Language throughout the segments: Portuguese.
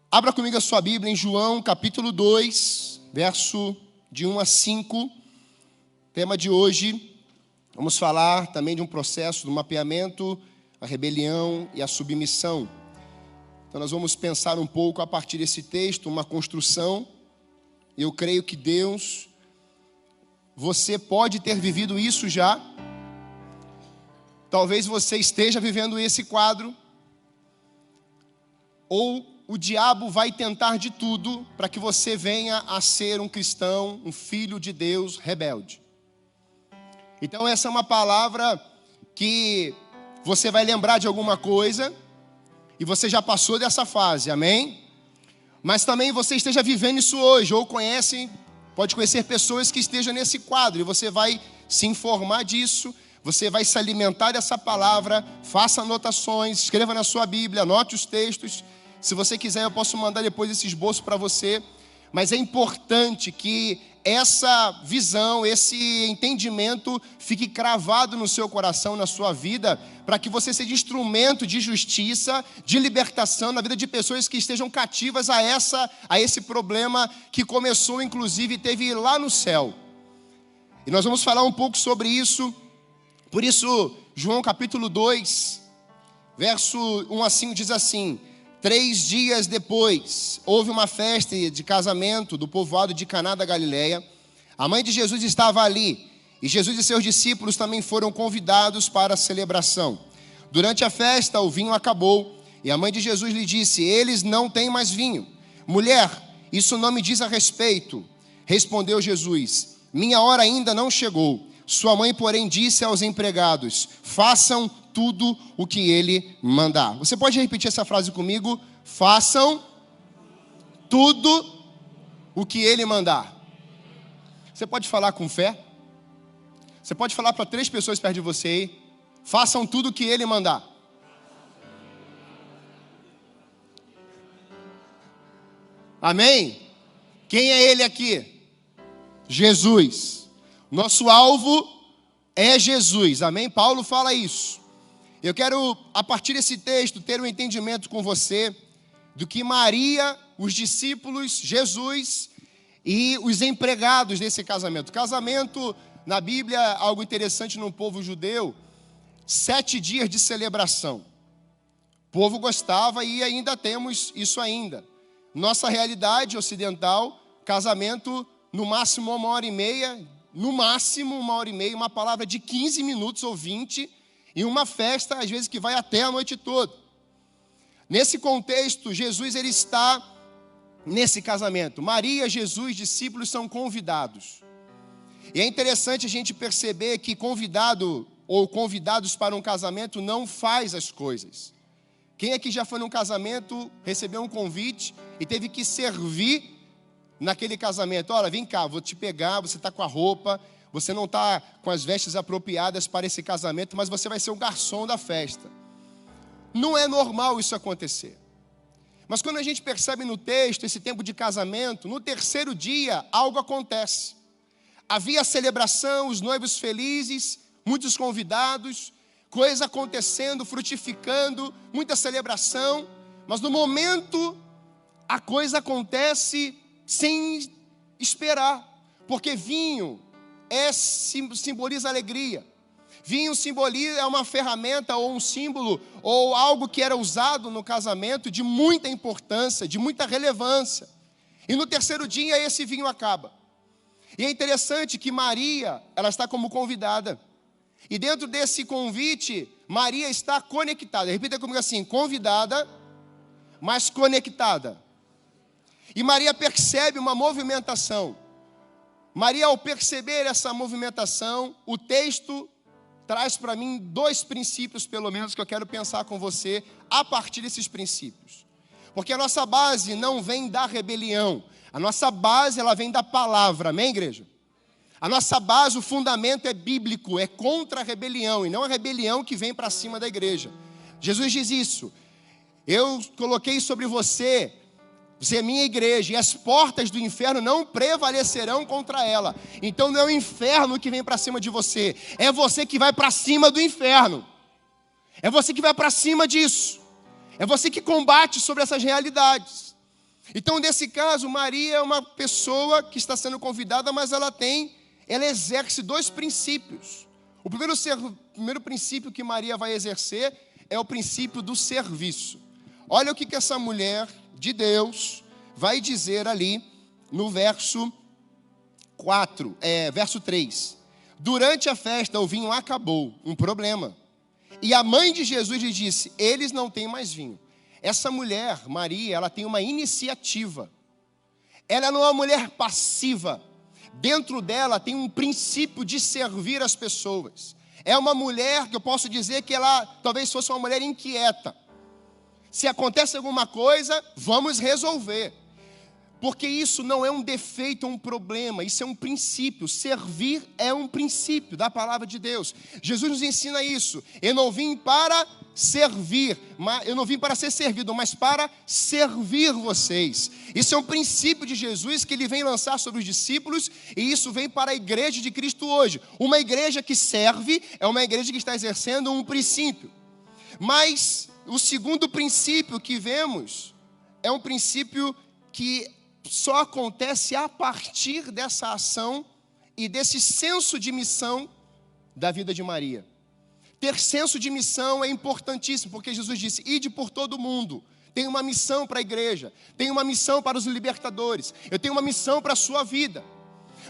Abra comigo a sua Bíblia em João, capítulo 2, verso de 1 a 5. Tema de hoje, vamos falar também de um processo do mapeamento, a rebelião e a submissão. Então nós vamos pensar um pouco a partir desse texto, uma construção. Eu creio que Deus, você pode ter vivido isso já. Talvez você esteja vivendo esse quadro. Ou o diabo vai tentar de tudo para que você venha a ser um cristão, um filho de Deus rebelde. Então essa é uma palavra que você vai lembrar de alguma coisa e você já passou dessa fase, amém? Mas também você esteja vivendo isso hoje, ou pode conhecer pessoas que estejam nesse quadro, e você vai se informar disso, você vai se alimentar dessa palavra, faça anotações, escreva na sua Bíblia, anote os textos. Se você quiser, eu posso mandar depois esse esboço para você. Mas é importante que essa visão, esse entendimento fique cravado no seu coração, na sua vida, para que você seja instrumento de justiça, de libertação na vida de pessoas que estejam cativas a esse problema que começou, inclusive, e teve lá no céu. E nós vamos falar um pouco sobre isso. Por isso, João capítulo 2, verso 1 a 5 diz assim: 3 dias depois, houve uma festa de casamento do povoado de Caná da Galileia. A mãe de Jesus estava ali, e Jesus e seus discípulos também foram convidados para a celebração. Durante a festa, o vinho acabou, e a mãe de Jesus lhe disse: eles não têm mais vinho. Mulher, isso não me diz a respeito. Respondeu Jesus: minha hora ainda não chegou. Sua mãe, porém, disse aos empregados: façam tudo o que ele mandar. Você pode repetir essa frase comigo? Façam tudo o que ele mandar. Você pode falar com fé? Você pode falar para 3 pessoas perto de você aí: façam tudo o que ele mandar. Amém? Quem é ele aqui? Jesus. Nosso alvo é Jesus, amém? Paulo fala isso. Eu quero, a partir desse texto, ter um entendimento com você do que Maria, os discípulos, Jesus e os empregados desse casamento. Casamento, na Bíblia, algo interessante no povo judeu, 7 dias de celebração. O povo gostava e ainda temos isso ainda. Nossa realidade ocidental, casamento no máximo 1h30, no máximo 1h30, uma palavra de 15 minutos ou 20, e uma festa, às vezes, que vai até a noite toda. Nesse contexto, Jesus ele está nesse casamento. Maria, Jesus, discípulos são convidados. E é interessante a gente perceber que convidado ou convidados para um casamento não faz as coisas. Quem aqui já foi num casamento, recebeu um convite e teve que servir naquele casamento? Olha, vem cá, vou te pegar, você está com a roupa, você não está com as vestes apropriadas para esse casamento, mas você vai ser o garçom da festa. Não é normal isso acontecer. Mas quando a gente percebe no texto esse tempo de casamento, no 3º dia algo acontece. Havia celebração, os noivos felizes, muitos convidados, coisa acontecendo, frutificando, muita celebração, mas no momento a coisa acontece sem esperar, porque vinho simboliza alegria. Vinho simboliza, é uma ferramenta ou um símbolo ou algo que era usado no casamento de muita importância, de muita relevância. E no 3º dia esse vinho acaba. E é interessante que Maria, ela está como convidada. E dentro desse convite, Maria está conectada. Repita comigo assim: convidada, mas conectada. E Maria percebe uma movimentação. Maria, ao perceber essa movimentação, o texto traz para mim 2 princípios, pelo menos, que eu quero pensar com você a partir desses princípios. Porque a nossa base não vem da rebelião. A nossa base, ela vem da palavra. Amém, igreja? A nossa base, o fundamento é bíblico, é contra a rebelião, e não a rebelião que vem para cima da igreja. Jesus diz isso: eu coloquei sobre você é minha igreja, e as portas do inferno não prevalecerão contra ela. Então não é o inferno que vem para cima de você, é você que vai para cima do inferno. É você que vai para cima disso. É você que combate sobre essas realidades. Então, nesse caso, Maria é uma pessoa que está sendo convidada, mas ela exerce dois princípios. O primeiro princípio que Maria vai exercer é o princípio do serviço. Olha o que essa mulher de Deus vai dizer ali no verso 3. Durante a festa o vinho acabou, um problema. E a mãe de Jesus lhe disse, eles não têm mais vinho. Essa mulher, Maria, ela tem uma iniciativa. Ela não é uma mulher passiva. Dentro dela tem um princípio de servir as pessoas. É uma mulher que eu posso dizer que ela talvez fosse uma mulher inquieta. Se acontece alguma coisa, vamos resolver. Porque isso não é um defeito, é um problema, isso é um princípio. Servir é um princípio da palavra de Deus. Jesus nos ensina isso. Eu não vim para servir, eu não vim para ser servido, mas para servir vocês. Isso é um princípio de Jesus que ele vem lançar sobre os discípulos, e isso vem para a igreja de Cristo hoje. Uma igreja que serve é uma igreja que está exercendo um princípio. Mas o segundo princípio que vemos é um princípio que só acontece a partir dessa ação e desse senso de missão da vida de Maria. Ter senso de missão é importantíssimo, porque Jesus disse, ide por todo o mundo. Tem uma missão para a igreja, tem uma missão para os libertadores, eu tenho uma missão para a sua vida.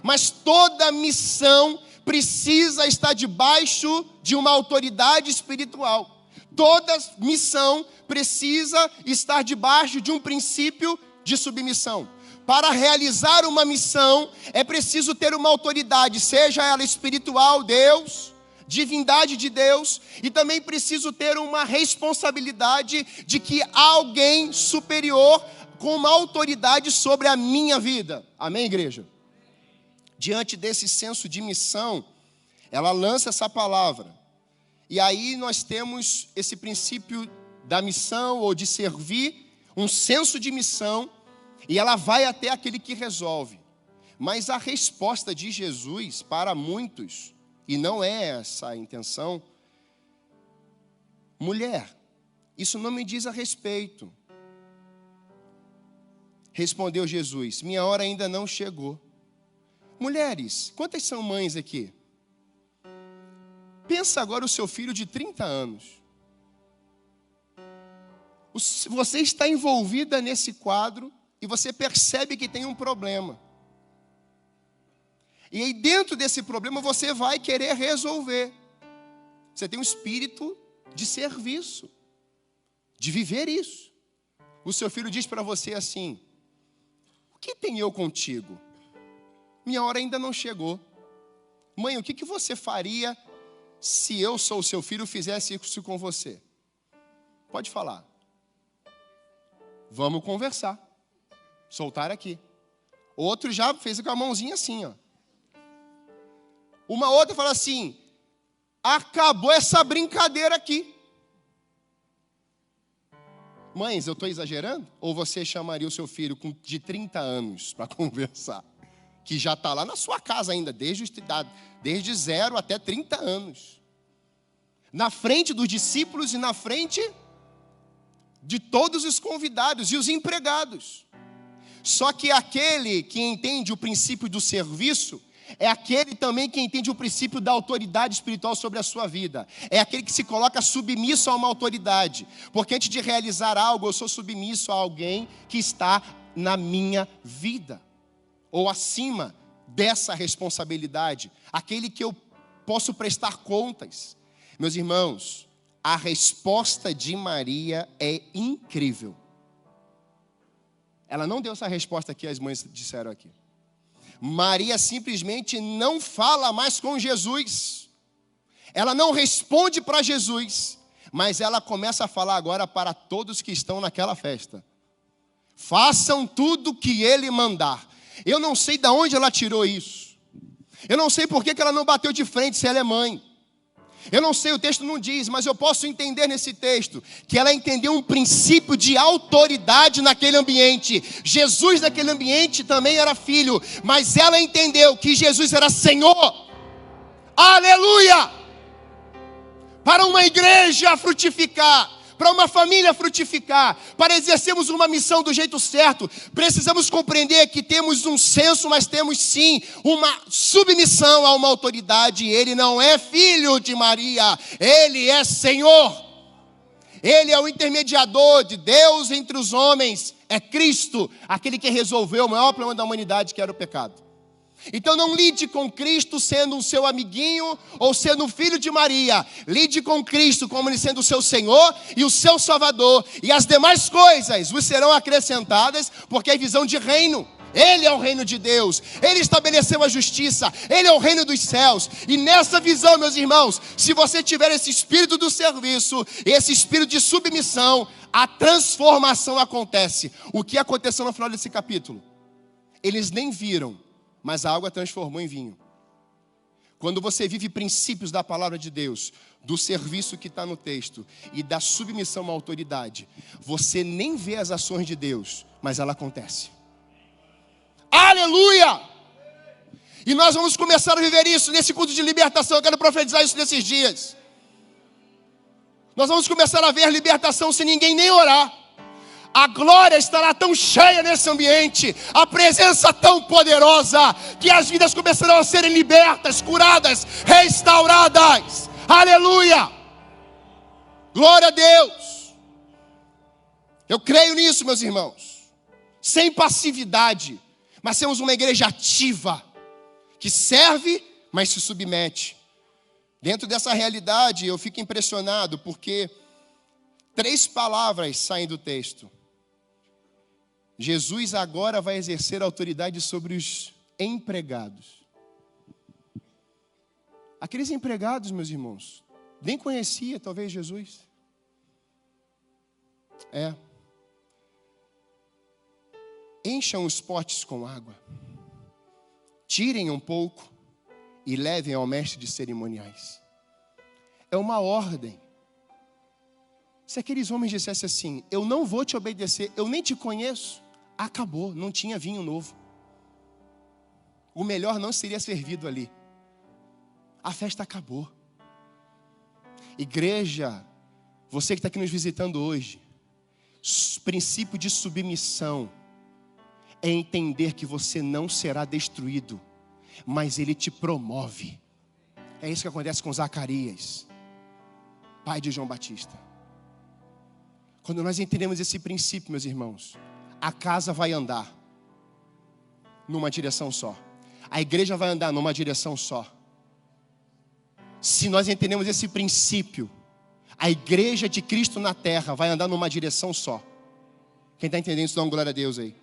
Mas toda missão precisa estar debaixo de uma autoridade espiritual. Toda missão precisa estar debaixo de um princípio de submissão. Para realizar uma missão, é preciso ter uma autoridade, seja ela espiritual, Deus, divindade de Deus, e também preciso ter uma responsabilidade de que há alguém superior com uma autoridade sobre a minha vida. Amém, igreja? Diante desse senso de missão, ela lança essa palavra. E aí nós temos esse princípio da missão ou de servir, um senso de missão, e ela vai até aquele que resolve. Mas a resposta de Jesus para muitos, e não é essa a intenção, mulher, isso não me diz a respeito. Respondeu Jesus, minha hora ainda não chegou. Mulheres, quantas são mães aqui? Pensa agora o seu filho de 30 anos. Você está envolvida nesse quadro e você percebe que tem um problema. E aí dentro desse problema você vai querer resolver. Você tem um espírito de serviço, de viver isso. O seu filho diz para você assim, o que tem eu contigo? Minha hora ainda não chegou. Mãe, o que você faria se eu sou o seu filho e fizesse isso com você? Pode falar. Vamos conversar. Soltar aqui. Outro já fez com a mãozinha assim, ó. Uma outra fala assim, acabou essa brincadeira aqui. Mães, eu estou exagerando? Ou você chamaria o seu filho de 30 anos para conversar? Que já está lá na sua casa ainda, desde 0 até 30 anos. Na frente dos discípulos e na frente de todos os convidados e os empregados. Só que aquele que entende o princípio do serviço, é aquele também que entende o princípio da autoridade espiritual sobre a sua vida. É aquele que se coloca submisso a uma autoridade. Porque antes de realizar algo, eu sou submisso a alguém que está na minha vida. Ou acima dessa responsabilidade. Aquele que eu posso prestar contas. Meus irmãos, a resposta de Maria é incrível. Ela não deu essa resposta que as mães disseram aqui. Maria simplesmente não fala mais com Jesus. Ela não responde para Jesus, mas ela começa a falar agora para todos que estão naquela festa. Façam tudo que ele mandar. Eu não sei de onde ela tirou isso. Eu não sei por que ela não bateu de frente se ela é mãe. Eu não sei, o texto não diz, mas eu posso entender nesse texto que ela entendeu um princípio de autoridade naquele ambiente. Jesus naquele ambiente também era filho, mas ela entendeu que Jesus era Senhor. Aleluia! Para uma igreja frutificar, para uma família frutificar, para exercermos uma missão do jeito certo, precisamos compreender que temos um senso, mas temos sim uma submissão a uma autoridade. Ele não é filho de Maria, ele é Senhor. Ele é o intermediador de Deus entre os homens, é Cristo, aquele que resolveu o maior problema da humanidade, que era o pecado. Então não lide com Cristo sendo o seu amiguinho ou sendo o filho de Maria. Lide com Cristo como ele sendo o seu Senhor e o seu Salvador. E as demais coisas vos serão acrescentadas, porque é visão de reino. Ele é o reino de Deus, Ele estabeleceu a justiça, Ele é o reino dos céus. E nessa visão, meus irmãos, se você tiver esse espírito do serviço, esse espírito de submissão, a transformação acontece. O que aconteceu no final desse capítulo? Eles nem viram, mas a água transformou em vinho. Quando você vive princípios da palavra de Deus, do serviço que está no texto e da submissão à autoridade, você nem vê as ações de Deus, mas ela acontece. Aleluia! E nós vamos começar a viver isso nesse culto de libertação. Eu quero profetizar isso nesses dias. Nós vamos começar a ver libertação sem ninguém nem orar. A glória estará tão cheia nesse ambiente, a presença tão poderosa, que as vidas começarão a serem libertas, curadas, restauradas. Aleluia! Glória a Deus! Eu creio nisso, meus irmãos. Sem passividade, mas temos uma igreja ativa, que serve, mas se submete. Dentro dessa realidade, eu fico impressionado, porque 3 palavras saem do texto. Jesus agora vai exercer autoridade sobre os empregados. Aqueles empregados, meus irmãos, nem conhecia talvez Jesus. Encham os potes com água, tirem um pouco e levem ao mestre de cerimoniais. É uma ordem. Se aqueles homens dissessem assim: eu não vou te obedecer, eu nem te conheço, acabou, não tinha vinho novo. O melhor não seria servido ali. A festa acabou. Igreja, você que está aqui nos visitando hoje, princípio de submissão é entender que você não será destruído, mas Ele te promove. É isso que acontece com Zacarias, pai de João Batista. Quando nós entendemos esse princípio, meus irmãos, a casa vai andar numa direção só. A igreja vai andar numa direção só. Se nós entendemos esse princípio, a igreja de Cristo na terra vai andar numa direção só. Quem está entendendo isso, dá uma glória a Deus aí.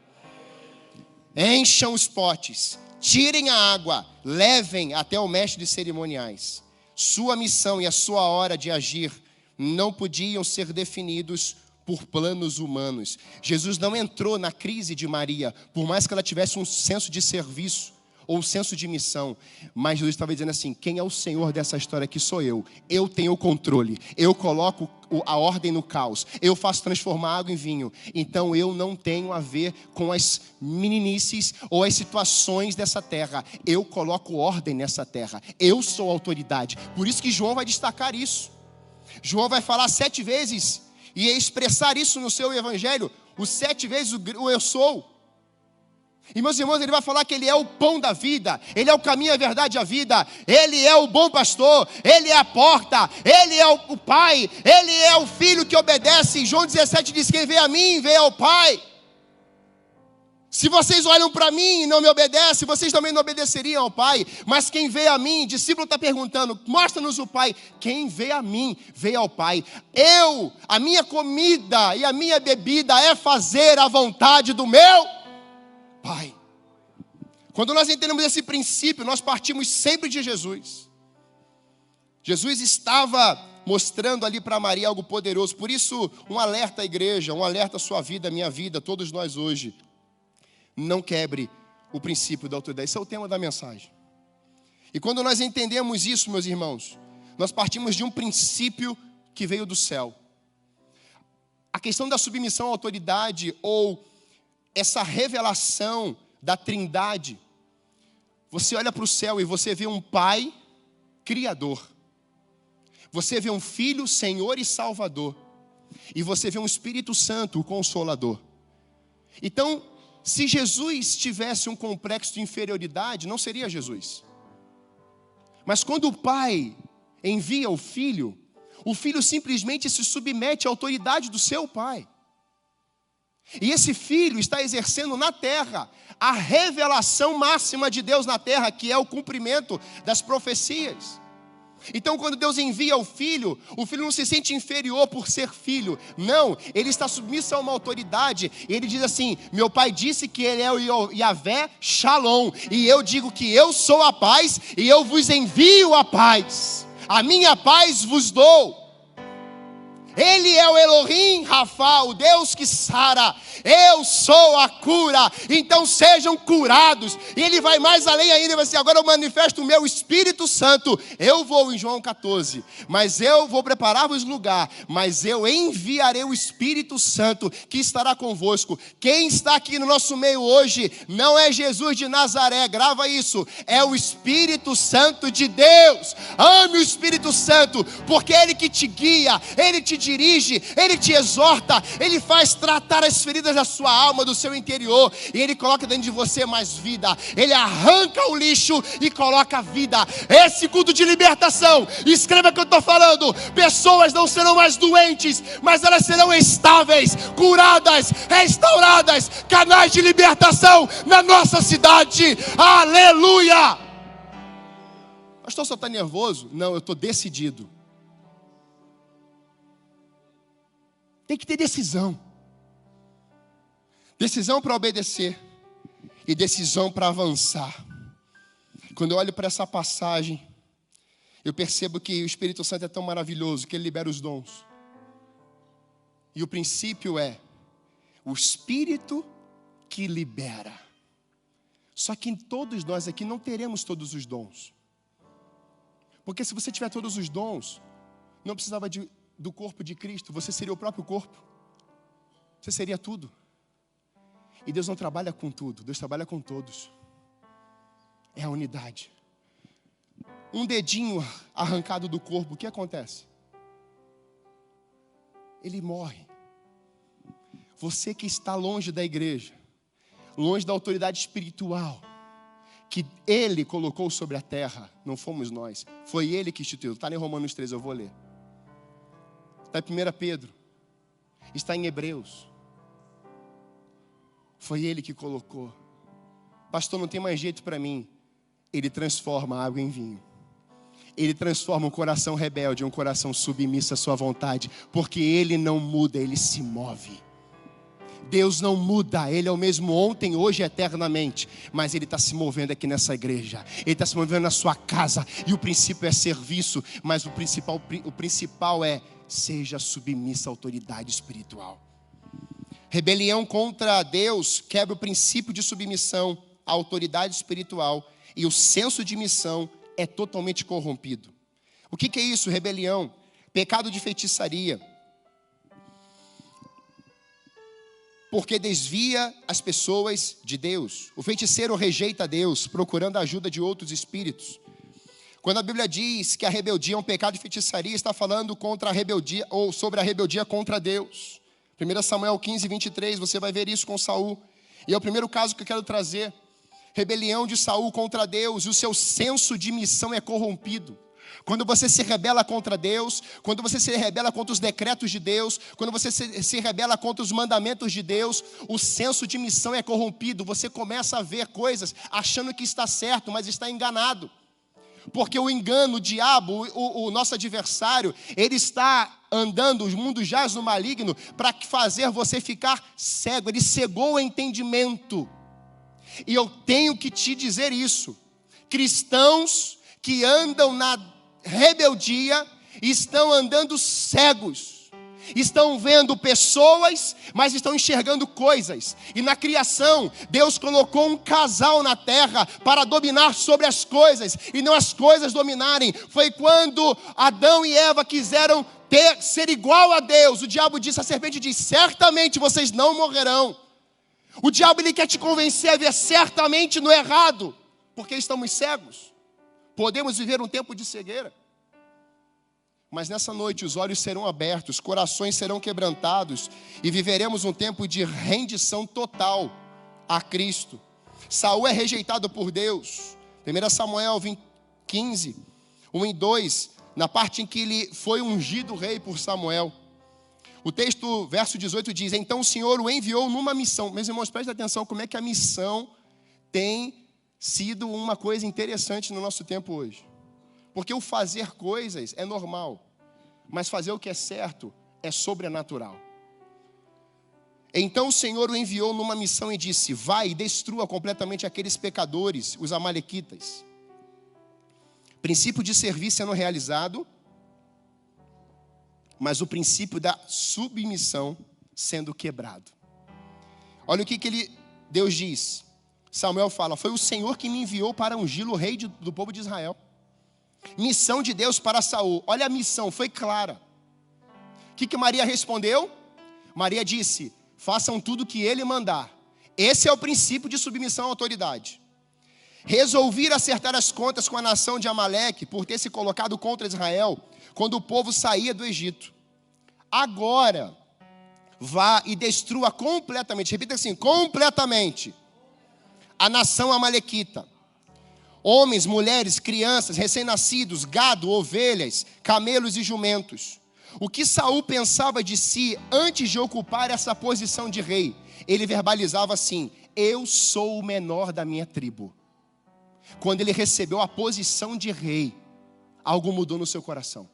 Encham os potes, tirem a água, levem até o mestre de cerimoniais. Sua missão e a sua hora de agir não podiam ser definidos por planos humanos. Jesus não entrou na crise de Maria, por mais que ela tivesse um senso de serviço ou um senso de missão, mas Jesus estava dizendo assim: quem é o Senhor dessa história aqui sou eu tenho o controle, eu coloco a ordem no caos, eu faço transformar água em vinho, então eu não tenho a ver com as meninices ou as situações dessa terra, eu coloco ordem nessa terra, eu sou autoridade. Por isso que João vai destacar isso. João vai falar 7 vezes e expressar isso no seu evangelho, os 7 vezes o eu sou. E meus irmãos, ele vai falar que Ele é o pão da vida, Ele é o caminho, a verdade e a vida, Ele é o bom pastor, Ele é a porta, Ele é o Pai, Ele é o Filho que obedece. João 17 diz: quem vê a mim, vê ao Pai. Se vocês olham para mim e não me obedecem, vocês também não obedeceriam ao Pai. Mas quem vê a mim, discípulo está perguntando: mostra-nos o Pai. Quem vê a mim, vê ao Pai. A minha comida e a minha bebida é fazer a vontade do meu Pai. Quando nós entendemos esse princípio, nós partimos sempre de Jesus. Jesus estava mostrando ali para Maria algo poderoso. Por isso, um alerta à igreja, um alerta à sua vida, à minha vida, todos nós hoje. Não quebre o princípio da autoridade. Esse é o tema da mensagem. E quando nós entendemos isso, meus irmãos, nós partimos de um princípio que veio do céu. A questão da submissão à autoridade, ou essa revelação da Trindade, você olha para o céu e você vê um Pai Criador, você vê um Filho Senhor e Salvador, e você vê um Espírito Santo, o Consolador. Então, se Jesus tivesse um complexo de inferioridade, não seria Jesus. Mas quando o Pai envia o Filho simplesmente se submete à autoridade do seu Pai. E esse Filho está exercendo na terra a revelação máxima de Deus na terra, que é o cumprimento das profecias. Então, quando Deus envia o Filho não se sente inferior por ser filho. Não, ele está submisso a uma autoridade. Ele diz assim: meu Pai disse que ele é o Yahvé Shalom. E eu digo que eu sou a paz e eu vos envio a paz. A minha paz vos dou. Ele é o Elohim Rafa, o Deus que sara. Eu sou a cura, então sejam curados. E ele vai mais além ainda, ele vai dizer: agora eu manifesto o meu Espírito Santo. Eu vou em João 14, mas eu vou preparar-vos lugar, mas eu enviarei o Espírito Santo que estará convosco. Quem está aqui no nosso meio hoje não é Jesus de Nazaré, grava isso, é o Espírito Santo de Deus. Ame o Espírito Santo, porque é Ele que te guia, Ele te dirige, Ele te exorta, Ele faz tratar as feridas da sua alma, do seu interior, e Ele coloca dentro de você mais vida. Ele arranca o lixo e coloca a vida. Esse culto de libertação, escreva o que eu estou falando. Pessoas não serão mais doentes, mas elas serão estáveis, curadas, restauradas, canais de libertação na nossa cidade. Aleluia! Pastor, só está nervoso? Não, eu estou decidido. Tem que ter decisão. Decisão para obedecer e decisão para avançar. Quando eu olho para essa passagem, eu percebo que o Espírito Santo é tão maravilhoso que ele libera os dons. E o princípio é o Espírito que libera. Só que todos nós aqui não teremos todos os dons. Porque se você tiver todos os dons, não precisava do corpo de Cristo, você seria o próprio corpo. Você seria tudo. E Deus não trabalha com tudo, Deus trabalha com todos. É a unidade. Um dedinho arrancado do corpo, o que acontece? Ele morre. Você que está longe da igreja, longe da autoridade espiritual que Ele colocou sobre a terra, não fomos nós, foi Ele que instituiu. Está em Romanos 13, eu vou ler. Está em 1 Pedro, está em Hebreus. Foi Ele que colocou. Pastor, não tem mais jeito para mim. Ele transforma a água em vinho. Ele transforma um coração rebelde em um coração submisso à sua vontade. Porque Ele não muda, Ele se move. Deus não muda, Ele é o mesmo ontem, hoje e eternamente. Mas Ele está se movendo aqui nessa igreja. Ele está se movendo na sua casa. E o princípio é serviço. Mas o principal é: seja submissa à autoridade espiritual. Rebelião contra Deus quebra o princípio de submissão à autoridade espiritual. E o senso de missão é totalmente corrompido. O que é isso? Rebelião, pecado de feitiçaria. Porque desvia as pessoas de Deus. O feiticeiro rejeita Deus, procurando a ajuda de outros espíritos. Quando a Bíblia diz que a rebeldia é um pecado de feitiçaria, está falando contra a rebeldia, ou sobre a rebeldia contra Deus. 1 Samuel 15, 23, você vai ver isso com Saul. E é o primeiro caso que eu quero trazer. Rebelião de Saul contra Deus, e o seu senso de missão é corrompido. Quando você se rebela contra Deus, quando você se rebela contra os decretos de Deus, quando você se rebela contra os mandamentos de Deus, o senso de missão é corrompido. Você começa a ver coisas achando que está certo, mas está enganado. Porque o engano, o diabo, o nosso adversário, ele está andando, o mundo jaz no maligno, para fazer você ficar cego. Ele cegou o entendimento. E eu tenho que te dizer isso. Cristãos que andam na rebeldia estão andando cegos. Estão vendo pessoas, mas estão enxergando coisas. E na criação, Deus colocou um casal na terra para dominar sobre as coisas, e não as coisas dominarem. Foi quando Adão e Eva quiseram ser igual a Deus. O diabo disse, a serpente disse: certamente vocês não morrerão. O diabo, ele quer te convencer a ver certamente no errado, porque estamos cegos. Podemos viver um tempo de cegueira. mas nessa noite os olhos serão abertos, corações serão quebrantados e viveremos um tempo de rendição total a Cristo. Saul é rejeitado por Deus. 1 Samuel 15, 1 e 2, na parte em que ele foi ungido rei por Samuel. O texto, verso 18 diz: então o Senhor o enviou numa missão. Meus irmãos, prestem atenção como é que a missão tem sido uma coisa interessante no nosso tempo hoje. Porque o fazer coisas é normal, mas fazer o que é certo é sobrenatural. Então o Senhor o enviou numa missão e disse: vai e destrua completamente aqueles pecadores, os amalequitas. Princípio de servir sendo realizado, mas o princípio da submissão sendo quebrado. Olha o que Deus diz. Samuel fala: foi o Senhor que me enviou para ungí-lo rei do povo de Israel. Missão de Deus para Saul. Olha a missão, foi clara. O que Maria respondeu? Maria disse: façam tudo o que ele mandar. Esse é o princípio de submissão à autoridade. Resolvi acertar as contas com a nação de Amaleque por ter se colocado contra Israel quando o povo saía do Egito. Agora, vá e destrua completamente, repita assim, completamente, a nação amalequita. Homens, mulheres, crianças, recém-nascidos, gado, ovelhas, camelos e jumentos. O que Saul pensava de si antes de ocupar essa posição de rei? Ele verbalizava assim: eu sou o menor da minha tribo. Quando ele recebeu a posição de rei, algo mudou no seu coração.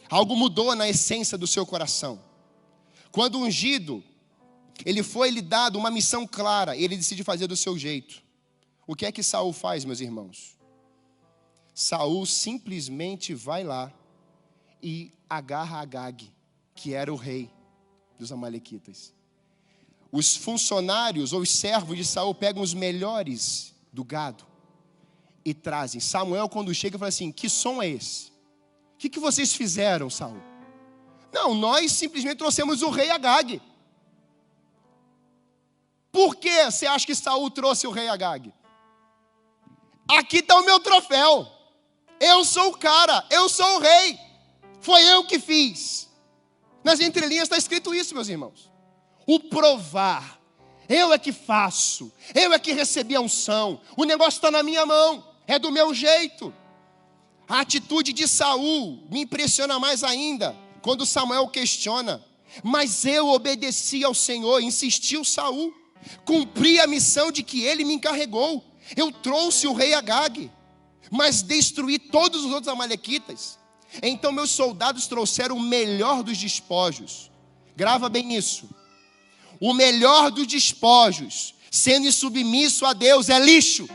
Algo mudou na essência do seu coração. Quando ungido, ele foi-lhe dado uma missão clara, e ele decide fazer do seu jeito. O que é que Saul faz, meus irmãos? Saul simplesmente vai lá e agarra Agag, que era o rei dos amalequitas. Os funcionários ou os servos de Saul pegam os melhores do gado e trazem. Samuel, quando chega, fala assim: que som é esse? O que vocês fizeram, Saul? Não, nós simplesmente trouxemos o rei Agag. Por que você acha que Saul trouxe o rei Agag? Aqui está o meu troféu. Eu sou o cara, eu sou o rei. Foi eu que fiz. Nas entrelinhas está escrito isso, meus irmãos. O provar. Eu é que faço. Eu é que recebi a unção. O negócio está na minha mão. É do meu jeito. A atitude de Saul me impressiona mais ainda. Quando Samuel questiona. Mas eu obedeci ao Senhor, insistiu Saul. Cumpri a missão de que ele me encarregou. Eu trouxe o rei Agag, mas destruí todos os outros amalequitas. Então meus soldados trouxeram o melhor dos despojos. Grava bem isso. O melhor dos despojos, sendo insubmisso a Deus, é lixo.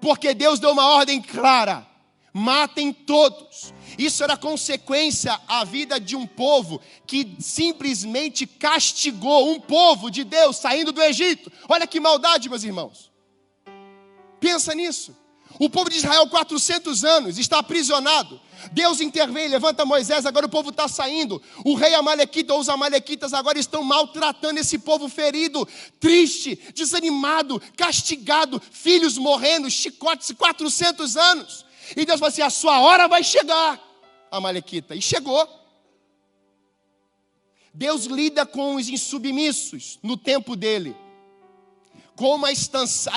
Porque Deus deu uma ordem clara: matem todos. Isso era consequência à vida de um povo que simplesmente castigou um povo de Deus saindo do Egito. Olha que maldade, meus irmãos. Pensa nisso. O povo de Israel, 400 anos, está aprisionado. Deus intervém, levanta Moisés, agora o povo está saindo. O rei amalequita ou os amalequitas agora estão maltratando esse povo ferido, triste, desanimado, castigado, filhos morrendo, chicotes, 400 anos. E Deus fala assim: a sua hora vai chegar, amalequita. E chegou. Deus lida com os insubmissos no tempo dele. Como a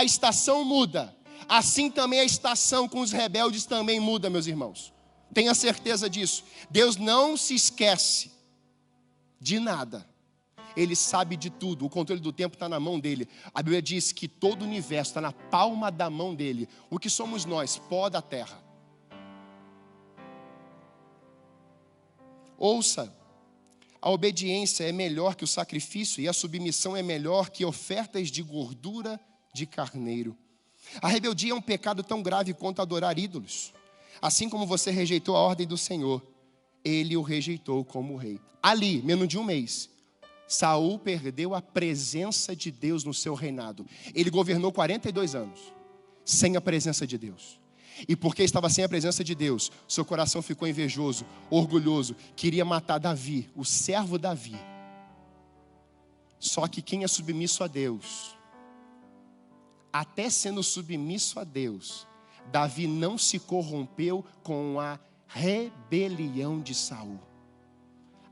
estação muda, assim também a estação com os rebeldes também muda, meus irmãos. Tenha certeza disso. Deus não se esquece de nada. Ele sabe de tudo. O controle do tempo está na mão dele. A Bíblia diz que todo o universo está na palma da mão dele. O que somos nós? Pó da terra. Ouça. A obediência é melhor que o sacrifício e a submissão é melhor que ofertas de gordura de carneiro. A rebeldia é um pecado tão grave quanto adorar ídolos. Assim como você rejeitou a ordem do Senhor, ele o rejeitou como rei. Ali, menos de um mês, Saul perdeu a presença de Deus no seu reinado. Ele governou 42 anos, sem a presença de Deus. E porque estava sem a presença de Deus, seu coração ficou invejoso, orgulhoso, queria matar Davi, o servo Davi. Só que quem é submisso a Deus, até sendo submisso a Deus, Davi não se corrompeu com a rebelião de Saul.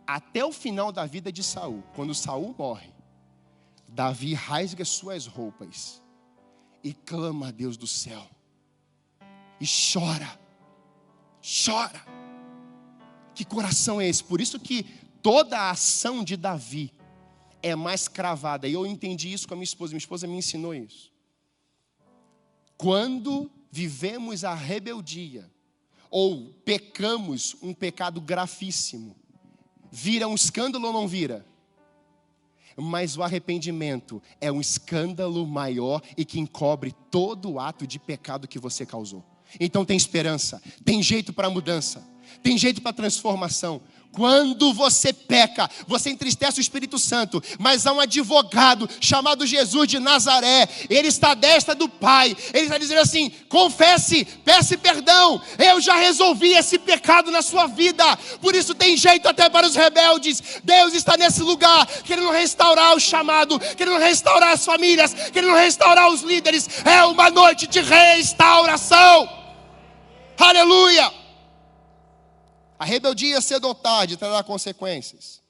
Até o final da vida de Saul, quando Saul morre, Davi rasga suas roupas e clama a Deus do céu. E chora. Chora. Que coração é esse? Por isso que toda a ação de Davi é mais cravada. E eu entendi isso com a minha esposa me ensinou isso. Quando vivemos a rebeldia, ou pecamos um pecado gravíssimo, vira um escândalo ou não vira? Mas o arrependimento é um escândalo maior e que encobre todo o ato de pecado que você causou. Então tem esperança, tem jeito para mudança, tem jeito para transformação. Quando você peca, você entristece o Espírito Santo, mas há um advogado chamado Jesus de Nazaré. Ele está à destra do Pai. Ele está dizendo assim: confesse, peça perdão. Eu já resolvi esse pecado na sua vida. Por isso tem jeito até para os rebeldes. Deus está nesse lugar, querendo restaurar o chamado, querendo restaurar as famílias, querendo restaurar os líderes. É uma noite de restauração. Aleluia! A rebeldia, cedo ou tarde, trará consequências.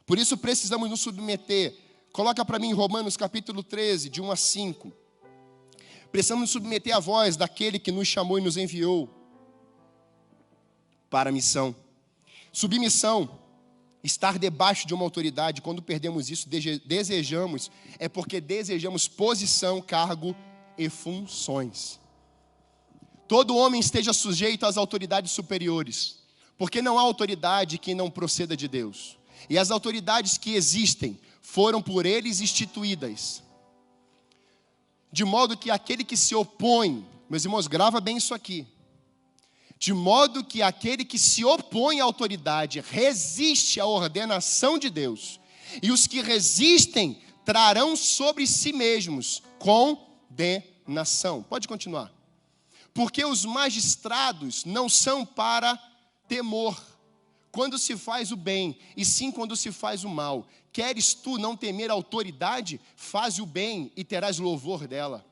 Por isso precisamos nos submeter. Coloca para mim Romanos capítulo 13, de 1 a 5. Precisamos nos submeter à voz daquele que nos chamou e nos enviou para a missão. Submissão, estar debaixo de uma autoridade. Quando perdemos isso, desejamos, é porque desejamos posição, cargo e funções. Todo homem esteja sujeito às autoridades superiores, porque não há autoridade que não proceda de Deus. E as autoridades que existem foram por eles instituídas. De modo que aquele que se opõe, meus irmãos, grava bem isso aqui. De modo que aquele que se opõe à autoridade resiste à ordenação de Deus. E os que resistem trarão sobre si mesmos condenação. Pode continuar. Porque os magistrados não são para temor quando se faz o bem, e sim quando se faz o mal. Queres tu não temer a autoridade? Faz o bem e terás louvor dela.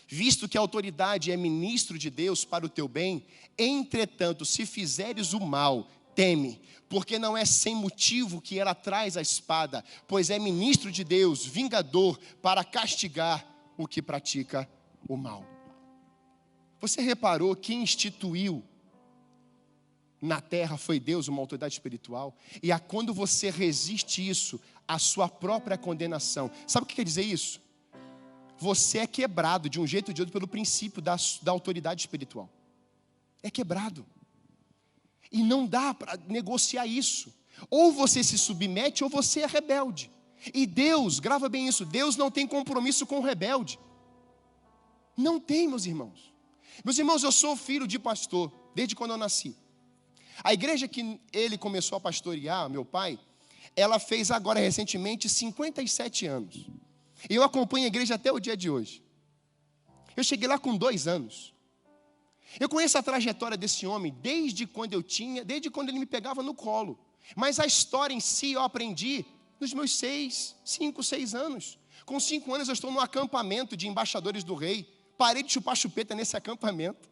Visto que a autoridade é ministro de Deus para o teu bem, entretanto, se fizeres o mal, teme, porque não é sem motivo que ela traz a espada, pois é ministro de Deus, vingador, para castigar o que pratica o mal. Você reparou que instituiu na terra foi Deus, uma autoridade espiritual? E quando você resiste isso, a sua própria condenação. Sabe o que quer dizer isso? Você é quebrado de um jeito ou de outro pelo princípio da autoridade espiritual. É quebrado. E não dá para negociar isso. Ou você se submete ou você é rebelde. E Deus, grava bem isso, Deus não tem compromisso com o rebelde. Não tem, meus irmãos. Meus irmãos, eu sou filho de pastor, desde quando eu nasci. A igreja que ele começou a pastorear, meu pai, ela fez agora recentemente 57 anos. Eu acompanho a igreja até o dia de hoje. Eu cheguei lá com 2 anos. Eu conheço a trajetória desse homem desde quando ele me pegava no colo. Mas a história em si eu aprendi nos meus 5, 6 anos. Com 5 anos eu estou num acampamento de embaixadores do rei. Parei de chupar chupeta nesse acampamento.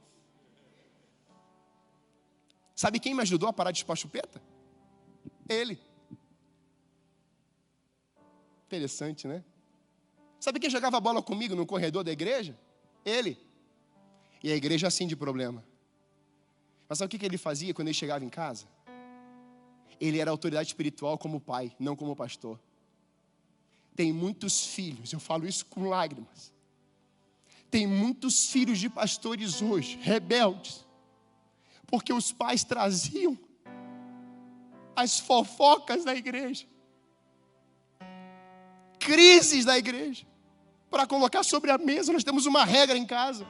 Sabe quem me ajudou a parar de chupar chupeta? Ele. Interessante, né? Sabe quem jogava bola comigo no corredor da igreja? Ele. E a igreja assim de problema. Mas sabe o que ele fazia quando ele chegava em casa? Ele era autoridade espiritual como pai, não como pastor. Tem muitos filhos, eu falo isso com lágrimas. Tem muitos filhos de pastores hoje, rebeldes, porque os pais traziam as fofocas da igreja, crises da igreja, para colocar sobre a mesa. Nós temos uma regra em casa: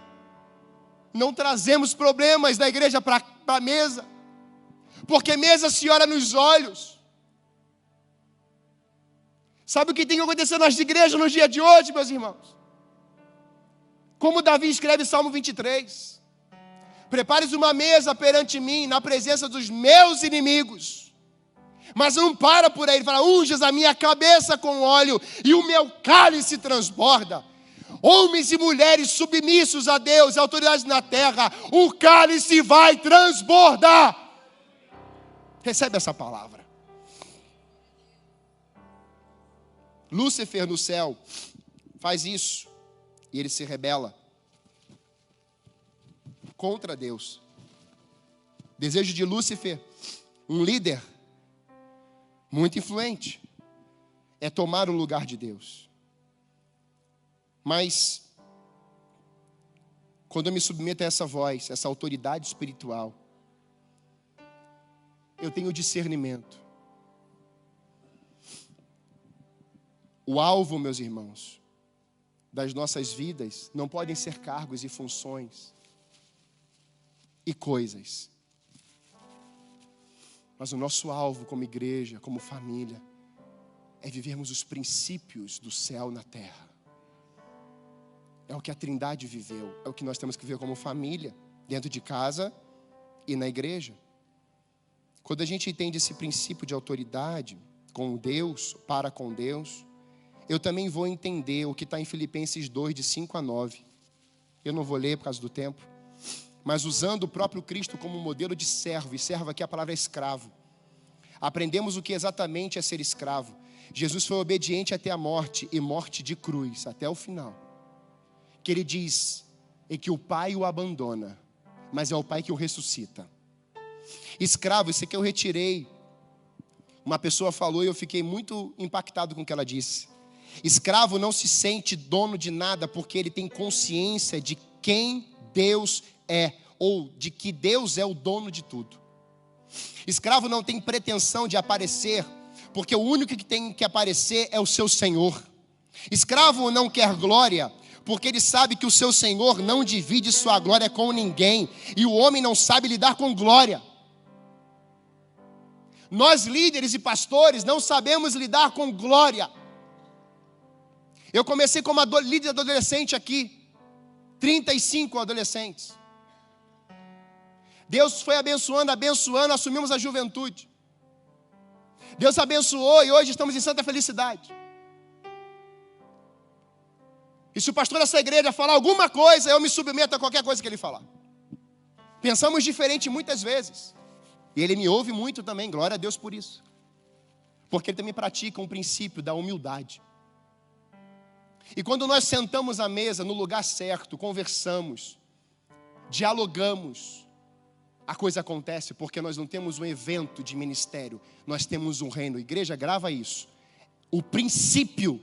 não trazemos problemas da igreja para a mesa, porque mesa se olha nos olhos. Sabe o que tem que acontecer nas igrejas nos dias de hoje, meus irmãos? Como Davi escreve Salmo 23. Prepares uma mesa perante mim, na presença dos meus inimigos. Mas não para por aí, ele fala: unjas a minha cabeça com óleo, e o meu cálice transborda. homens e mulheres submissos a Deus e autoridades na terra, o cálice vai transbordar. Recebe essa palavra. Lúcifer no céu faz isso e ele se rebela contra Deus. Desejo de Lúcifer, um líder muito influente, é tomar o lugar de Deus. Mas, quando eu me submeto a essa voz, essa autoridade espiritual, eu tenho discernimento. O alvo, meus irmãos, das nossas vidas não podem ser cargos e funções e coisas. Mas o nosso alvo como igreja, como família, é vivermos os princípios do céu na terra. É o que a Trindade viveu, é o que nós temos que viver como família, dentro de casa e na igreja. Quando a gente entende esse princípio de autoridade com Deus, para com Deus, eu também vou entender o que está em Filipenses 2, de 5 a 9. Eu não vou ler por causa do tempo. Mas usando o próprio Cristo como modelo de servo, e servo aqui a palavra é escravo. Aprendemos o que exatamente é ser escravo. Jesus foi obediente até a morte, e morte de cruz, até o final. Que ele diz é que o Pai o abandona, mas é o Pai que o ressuscita. Escravo, isso aqui eu retirei. Uma pessoa falou e eu fiquei muito impactado com o que ela disse. Escravo não se sente dono de nada porque ele tem consciência de quem Deus é, ou de que Deus é o dono de tudo. Escravo não tem pretensão de aparecer, porque o único que tem que aparecer é o seu Senhor. Escravo não quer glória, porque ele sabe que o seu Senhor não divide sua glória com ninguém, e o homem não sabe lidar com glória. Nós líderes e pastores não sabemos lidar com glória. Eu comecei como líder adolescente aqui, 35 adolescentes. Deus foi abençoando, assumimos a juventude. Deus abençoou e hoje estamos em santa felicidade. E se o pastor dessa igreja falar alguma coisa, eu me submeto a qualquer coisa que ele falar. Pensamos diferente muitas vezes. E ele me ouve muito também, glória a Deus por isso. Porque ele também pratica um princípio da humildade. E quando nós sentamos à mesa, no lugar certo, conversamos, dialogamos, a coisa acontece porque nós não temos um evento de ministério, nós temos um reino. Igreja, grava isso. O princípio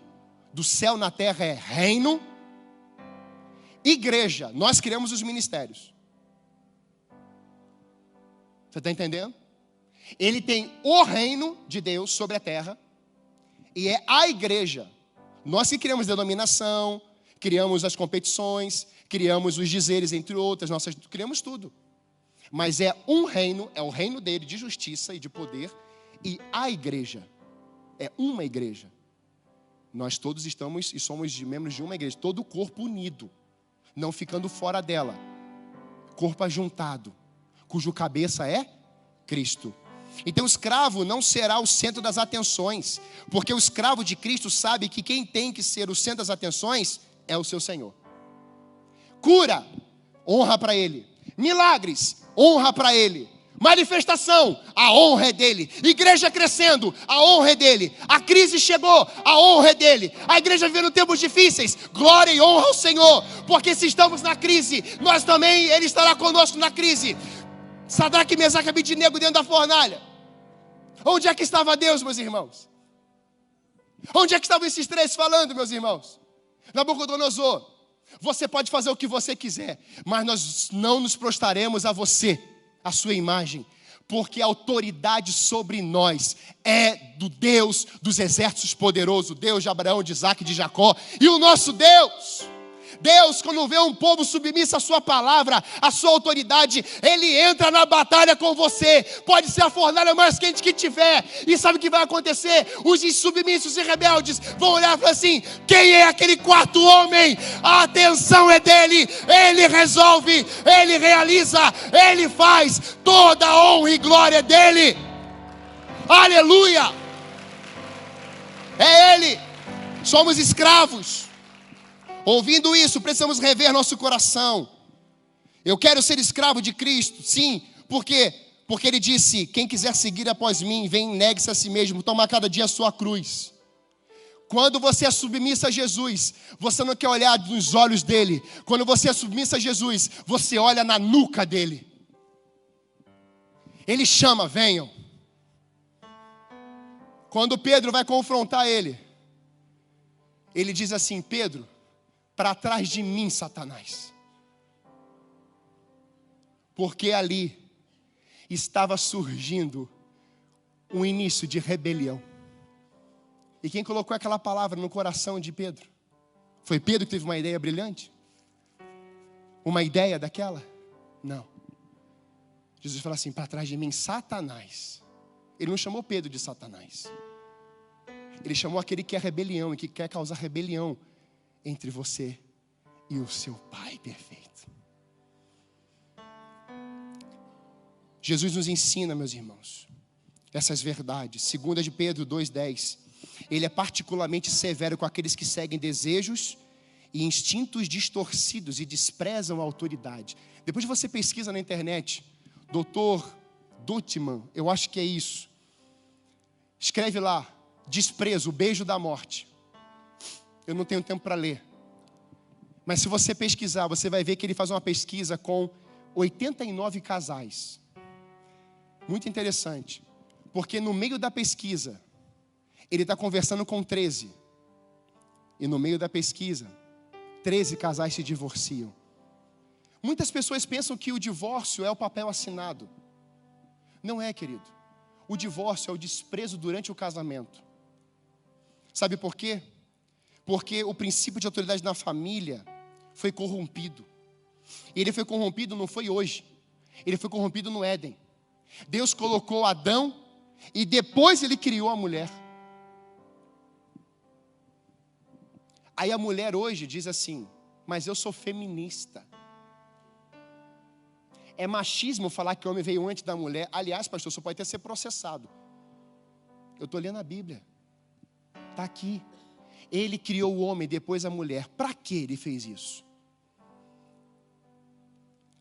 do céu na terra é reino, igreja. Nós criamos os ministérios. Você está entendendo? Ele tem o reino de Deus sobre a terra e é a igreja. Nós que criamos denominação, criamos as competições, criamos os dizeres, entre outras, criamos tudo. Mas é um reino, é o reino dele de justiça e de poder, e a igreja é uma igreja. Nós todos estamos e somos membros de uma igreja, todo o corpo unido, não ficando fora dela, corpo ajuntado, cujo cabeça é Cristo. Então o escravo não será o centro das atenções, porque o escravo de Cristo sabe que quem tem que ser o centro das atenções é o seu Senhor. Cura, honra para Ele. Milagres, honra para Ele. Manifestação, a honra é dele. Igreja crescendo, a honra é dele. A crise chegou, a honra é dele. A igreja vivendo tempos difíceis, glória e honra ao Senhor. Porque se estamos na crise, nós também, Ele estará conosco na crise. Sadraque, Mesaque e Abednego dentro da fornalha. Onde é que estava Deus, meus irmãos? Onde é que estavam esses três falando, meus irmãos? Nabucodonosor, você pode fazer o que você quiser, mas nós não nos prostraremos a você, a sua imagem, porque a autoridade sobre nós é do Deus dos exércitos poderoso, Deus de Abraão, de Isaque e de Jacó, e o nosso Deus. Deus, quando vê um povo submisso à sua palavra, à sua autoridade, Ele entra na batalha com você. Pode ser a fornalha mais quente que tiver. E sabe o que vai acontecer? Os insubmissos e rebeldes vão olhar e falar assim: quem é aquele quarto homem? A atenção é dele. Ele resolve, Ele realiza, Ele faz. Toda a honra e glória é dele. Aleluia! É Ele. Somos escravos. Ouvindo isso, precisamos rever nosso coração. Eu quero ser escravo de Cristo, sim, porque ele disse, quem quiser seguir após mim, vem, negue-se a si mesmo, toma cada dia a sua cruz. Quando você é submissa a Jesus, você não quer olhar nos olhos dele. Quando você é submissa a Jesus, você olha na nuca dele. Ele chama, venham. Quando Pedro vai confrontar ele diz assim, Pedro, para trás de mim, Satanás. Porque ali estava surgindo um início de rebelião. E quem colocou aquela palavra no coração de Pedro? Foi Pedro que teve uma ideia brilhante? Uma ideia daquela? Não. Jesus fala assim, para trás de mim, Satanás. Ele não chamou Pedro de Satanás. Ele chamou aquele que é rebelião e que quer causar rebelião entre você e o seu Pai perfeito. Jesus nos ensina, meus irmãos, essas verdades. 2 de Pedro 2,10. Ele é particularmente severo com aqueles que seguem desejos e instintos distorcidos e desprezam a autoridade. Depois você pesquisa na internet, Dr. Duttman, eu acho que é isso. Escreve lá, desprezo, o beijo da morte. Eu não tenho tempo para ler. Mas se você pesquisar, você vai ver que ele faz uma pesquisa com 89 casais. Muito interessante. Porque no meio da pesquisa, ele está conversando com 13. E no meio da pesquisa, 13 casais se divorciam. Muitas pessoas pensam que o divórcio é o papel assinado. Não é, querido. O divórcio é o desprezo durante o casamento. Sabe por quê? Porque o princípio de autoridade na família foi corrompido. E ele foi corrompido não foi hoje. Ele foi corrompido no Éden. Deus colocou Adão e depois ele criou a mulher. Aí a mulher hoje diz assim, mas eu sou feminista. É machismo falar que o homem veio antes da mulher. Aliás, pastor, você pode até ser processado. Eu estou lendo a Bíblia. Está aqui. Ele criou o homem, depois a mulher. Para que ele fez isso?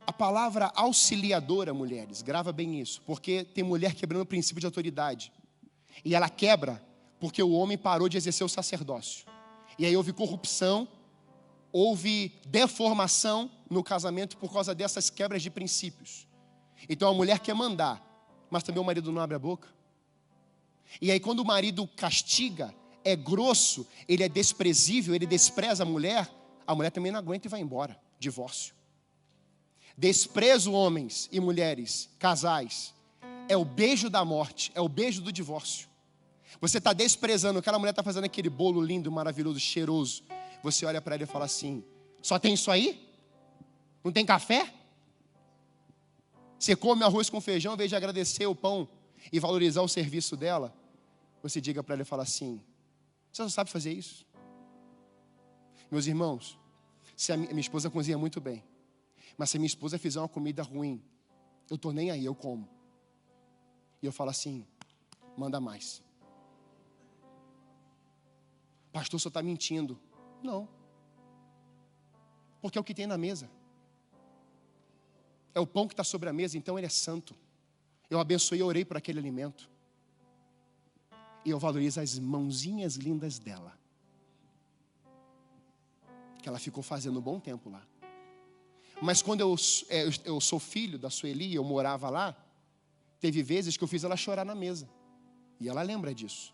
A palavra auxiliadora, mulheres, grava bem isso. Porque tem mulher quebrando o princípio de autoridade. E ela quebra porque o homem parou de exercer o sacerdócio. E aí houve corrupção, houve deformação no casamento por causa dessas quebras de princípios. Então a mulher quer mandar, mas também o marido não abre a boca. E aí quando o marido castiga, é grosso, ele é desprezível, ele despreza a mulher também não aguenta e vai embora. Divórcio. Desprezo, homens e mulheres, casais, é o beijo da morte, é o beijo do divórcio. Você está desprezando, aquela mulher está fazendo aquele bolo lindo, maravilhoso, cheiroso. Você olha para ela e fala assim, só tem isso aí? Não tem café? Você come arroz com feijão, em vez de agradecer o pão e valorizar o serviço dela, você diga para ela e fala assim, você não sabe fazer isso? Meus irmãos, se a minha esposa cozinha muito bem, mas se a minha esposa fizer uma comida ruim, eu estou nem aí, eu como. E eu falo assim, manda mais. Pastor, o senhor está mentindo. Não. Porque é o que tem na mesa. É o pão que está sobre a mesa, então ele é santo. Eu abençoei e orei por aquele alimento. E eu valorizo as mãozinhas lindas dela. Que ela ficou fazendo um bom tempo lá. Mas quando eu sou filho da Sueli, eu morava lá, teve vezes que eu fiz ela chorar na mesa. E ela lembra disso.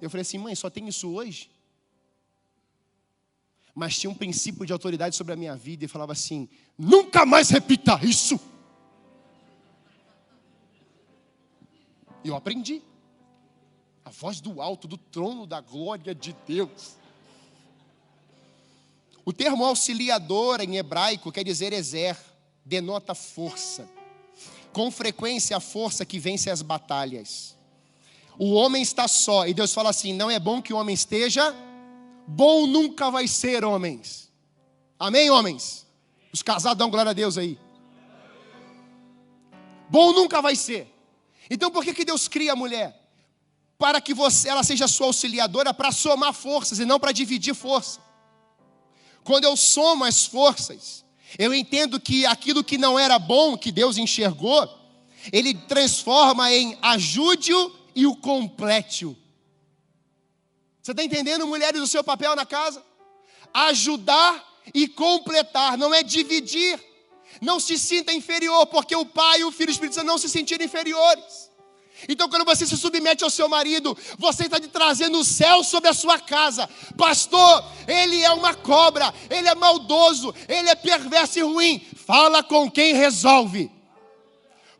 Eu falei assim, mãe, só tem isso hoje? Mas tinha um princípio de autoridade sobre a minha vida e falava assim, nunca mais repita isso. E eu aprendi. A voz do alto, do trono da glória de Deus. O termo auxiliadora em hebraico quer dizer ezer, denota força. Com frequência a força que vence as batalhas. O homem está só, e Deus fala assim, não é bom que o homem esteja, bom nunca vai ser, homens. Amém, homens? Os casados dão glória a Deus aí. Bom nunca vai ser. Então por que Deus cria a mulher? Para que ela seja sua auxiliadora para somar forças e não para dividir força. Quando eu somo as forças, eu entendo que aquilo que não era bom, que Deus enxergou, Ele transforma em ajude-o e o complete-o. Você está entendendo, mulheres, o seu papel na casa? Ajudar e completar, não é dividir. Não se sinta inferior, porque o Pai, o Filho e o Espírito Santo não se sentiram inferiores. Então, quando você se submete ao seu marido, você está trazendo o céu sobre a sua casa. Pastor, ele é uma cobra, ele é maldoso, ele é perverso e ruim. Fala com quem resolve.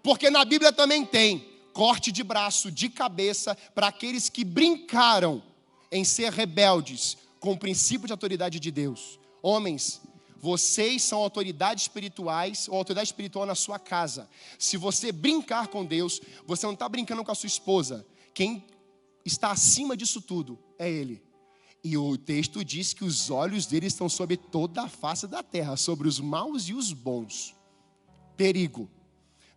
Porque na Bíblia também tem corte de braço, de cabeça, para aqueles que brincaram em ser rebeldes com o princípio de autoridade de Deus. Homens, vocês são autoridades espirituais, ou autoridade espiritual na sua casa. Se você brincar com Deus, você não está brincando com a sua esposa. Quem está acima disso tudo é Ele. E o texto diz que os olhos dele estão sobre toda a face da terra, sobre os maus e os bons. Perigo.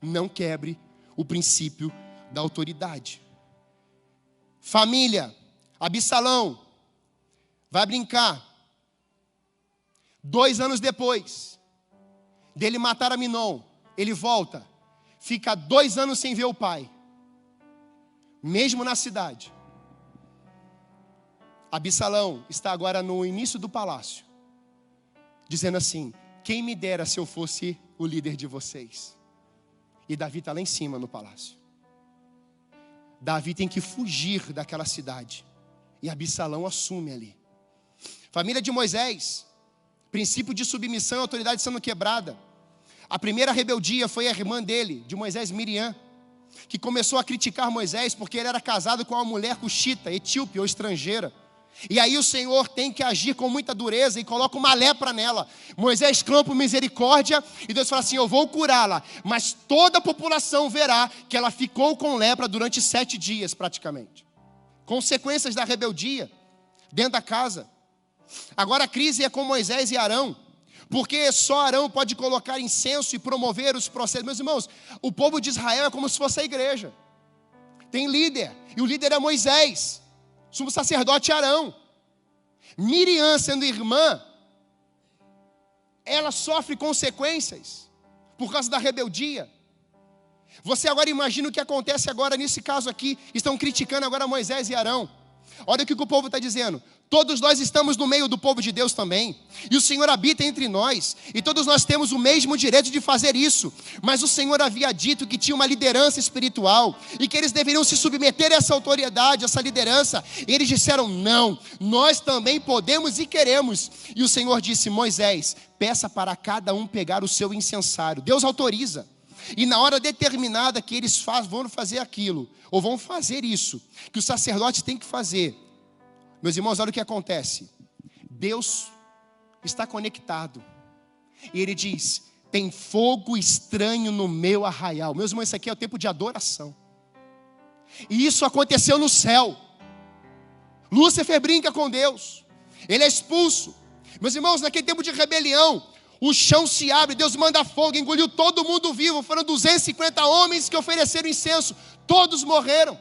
Não quebre o princípio da autoridade. Família, Absalão vai brincar. 2 anos depois dele matar Aminon, ele volta, fica 2 anos sem ver o pai, mesmo na cidade. Absalão está agora no início do palácio, dizendo assim: quem me dera se eu fosse o líder de vocês. E Davi está lá em cima no palácio. Davi tem que fugir daquela cidade, e Absalão assume ali. Família de Moisés, princípio de submissão e autoridade sendo quebrada. A primeira rebeldia foi a irmã dele, de Moisés, Miriam, que começou a criticar Moisés porque ele era casado com uma mulher cuxita, etíope ou estrangeira. E aí o Senhor tem que agir com muita dureza e coloca uma lepra nela. Moisés clama por misericórdia e Deus fala assim: eu vou curá-la, mas toda a população verá que ela ficou com lepra durante 7 dias praticamente. Consequências da rebeldia dentro da casa. Agora a crise é com Moisés e Arão, porque só Arão pode colocar incenso e promover os processos. Meus irmãos, o povo de Israel é como se fosse a igreja. Tem líder, e o líder é Moisés, sumo sacerdote Arão. Miriam, sendo irmã, ela sofre consequências por causa da rebeldia. Você agora imagina o que acontece agora nesse caso aqui. Estão criticando agora Moisés e Arão. Olha o que o povo está dizendo: todos nós estamos no meio do povo de Deus também, e o Senhor habita entre nós, e todos nós temos o mesmo direito de fazer isso. Mas o Senhor havia dito que tinha uma liderança espiritual, e que eles deveriam se submeter a essa autoridade, a essa liderança. E eles disseram: não, nós também podemos e queremos. E o Senhor disse: Moisés, peça para cada um pegar o seu incensário. Deus autoriza. E na hora determinada que eles vão fazer aquilo, ou vão fazer isso, que o sacerdote tem que fazer. Meus irmãos, olha o que acontece. Deus está conectado. E Ele diz: tem fogo estranho no meu arraial. Meus irmãos, isso aqui é o tempo de adoração. E isso aconteceu no céu. Lúcifer brinca com Deus. Ele é expulso. Meus irmãos, naquele tempo de rebelião, o chão se abre, Deus manda fogo, engoliu todo mundo vivo. Foram 250 homens que ofereceram incenso. Todos morreram.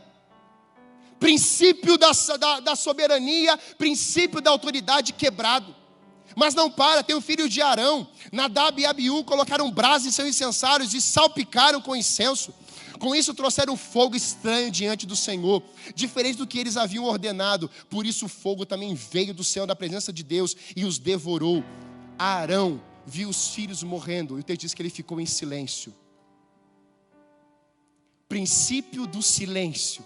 Princípio da soberania, princípio da autoridade quebrado. Mas não para, tem o filho de Arão, Nadab e Abiú, colocaram brasa em seus incensários e salpicaram com incenso. Com isso trouxeram fogo estranho diante do Senhor, diferente do que eles haviam ordenado. Por isso o fogo também veio do céu, da presença de Deus, e os devorou. Arão viu os filhos morrendo, e o texto diz que ele ficou em silêncio. Princípio do silêncio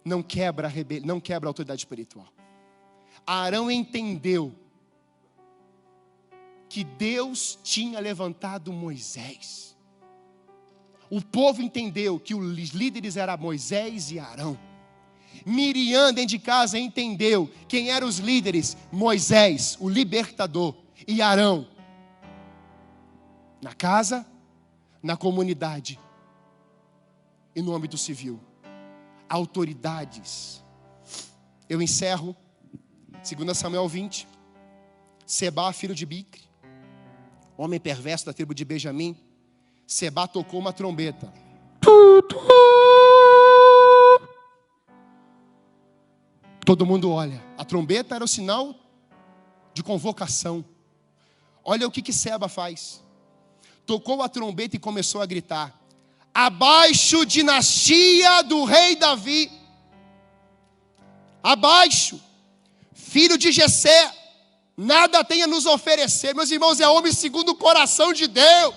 não quebra a autoridade espiritual. Arão entendeu que Deus tinha levantado Moisés. O povo entendeu que os líderes eram Moisés e Arão. Miriam, dentro de casa, entendeu quem eram os líderes: Moisés, o libertador, e Arão. Na casa, na comunidade e no âmbito civil. Autoridades. Eu encerro 2 Samuel 20. Sebá, filho de Bicre, homem perverso da tribo de Benjamim. Sebá tocou uma trombeta. Todo mundo olha. A trombeta era o sinal de convocação. Olha o que Seba faz. Tocou a trombeta e começou a gritar: abaixo, dinastia do rei Davi. Abaixo, filho de Jessé, nada tem a nos oferecer. Meus irmãos, é homem segundo o coração de Deus.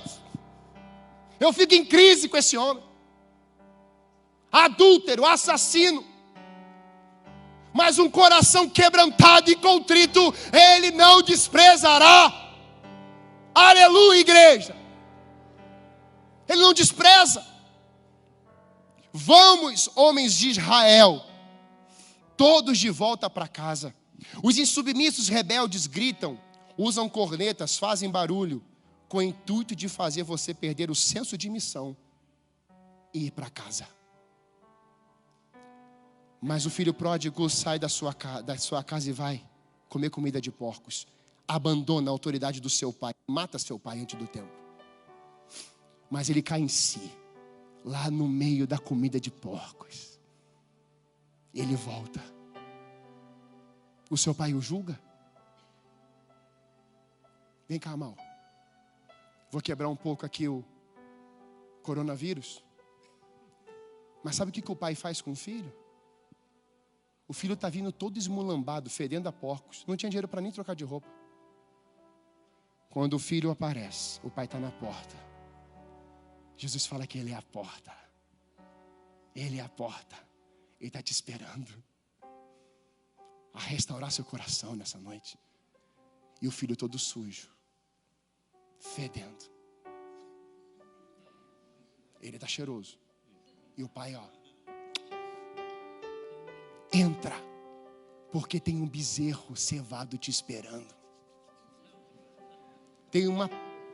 Eu fico em crise com esse homem. Adúltero, assassino. Mas um coração quebrantado e contrito, Ele não desprezará. Aleluia, igreja. Ele não despreza. Vamos, homens de Israel, todos de volta para casa. Os insubmissos rebeldes gritam, usam cornetas, fazem barulho, com o intuito de fazer você perder o senso de missão e ir para casa. Mas o filho pródigo sai da sua casa e vai comer comida de porcos. Abandona a autoridade do seu pai, mata seu pai antes do tempo. Mas ele cai em si, lá no meio da comida de porcos. Ele volta. O seu pai o julga? Vem cá, Mal. Vou quebrar um pouco aqui o coronavírus. Mas sabe o que o pai faz com o filho? O filho está vindo todo esmulambado, fedendo a porcos. Não tinha dinheiro para nem trocar de roupa. Quando o filho aparece, o pai está na porta. Jesus fala que Ele é a porta. Ele é a porta. Ele está te esperando a restaurar seu coração nessa noite. E o filho todo sujo, fedendo. Ele está cheiroso. E o pai, entra, porque tem um bezerro cevado te esperando. Tem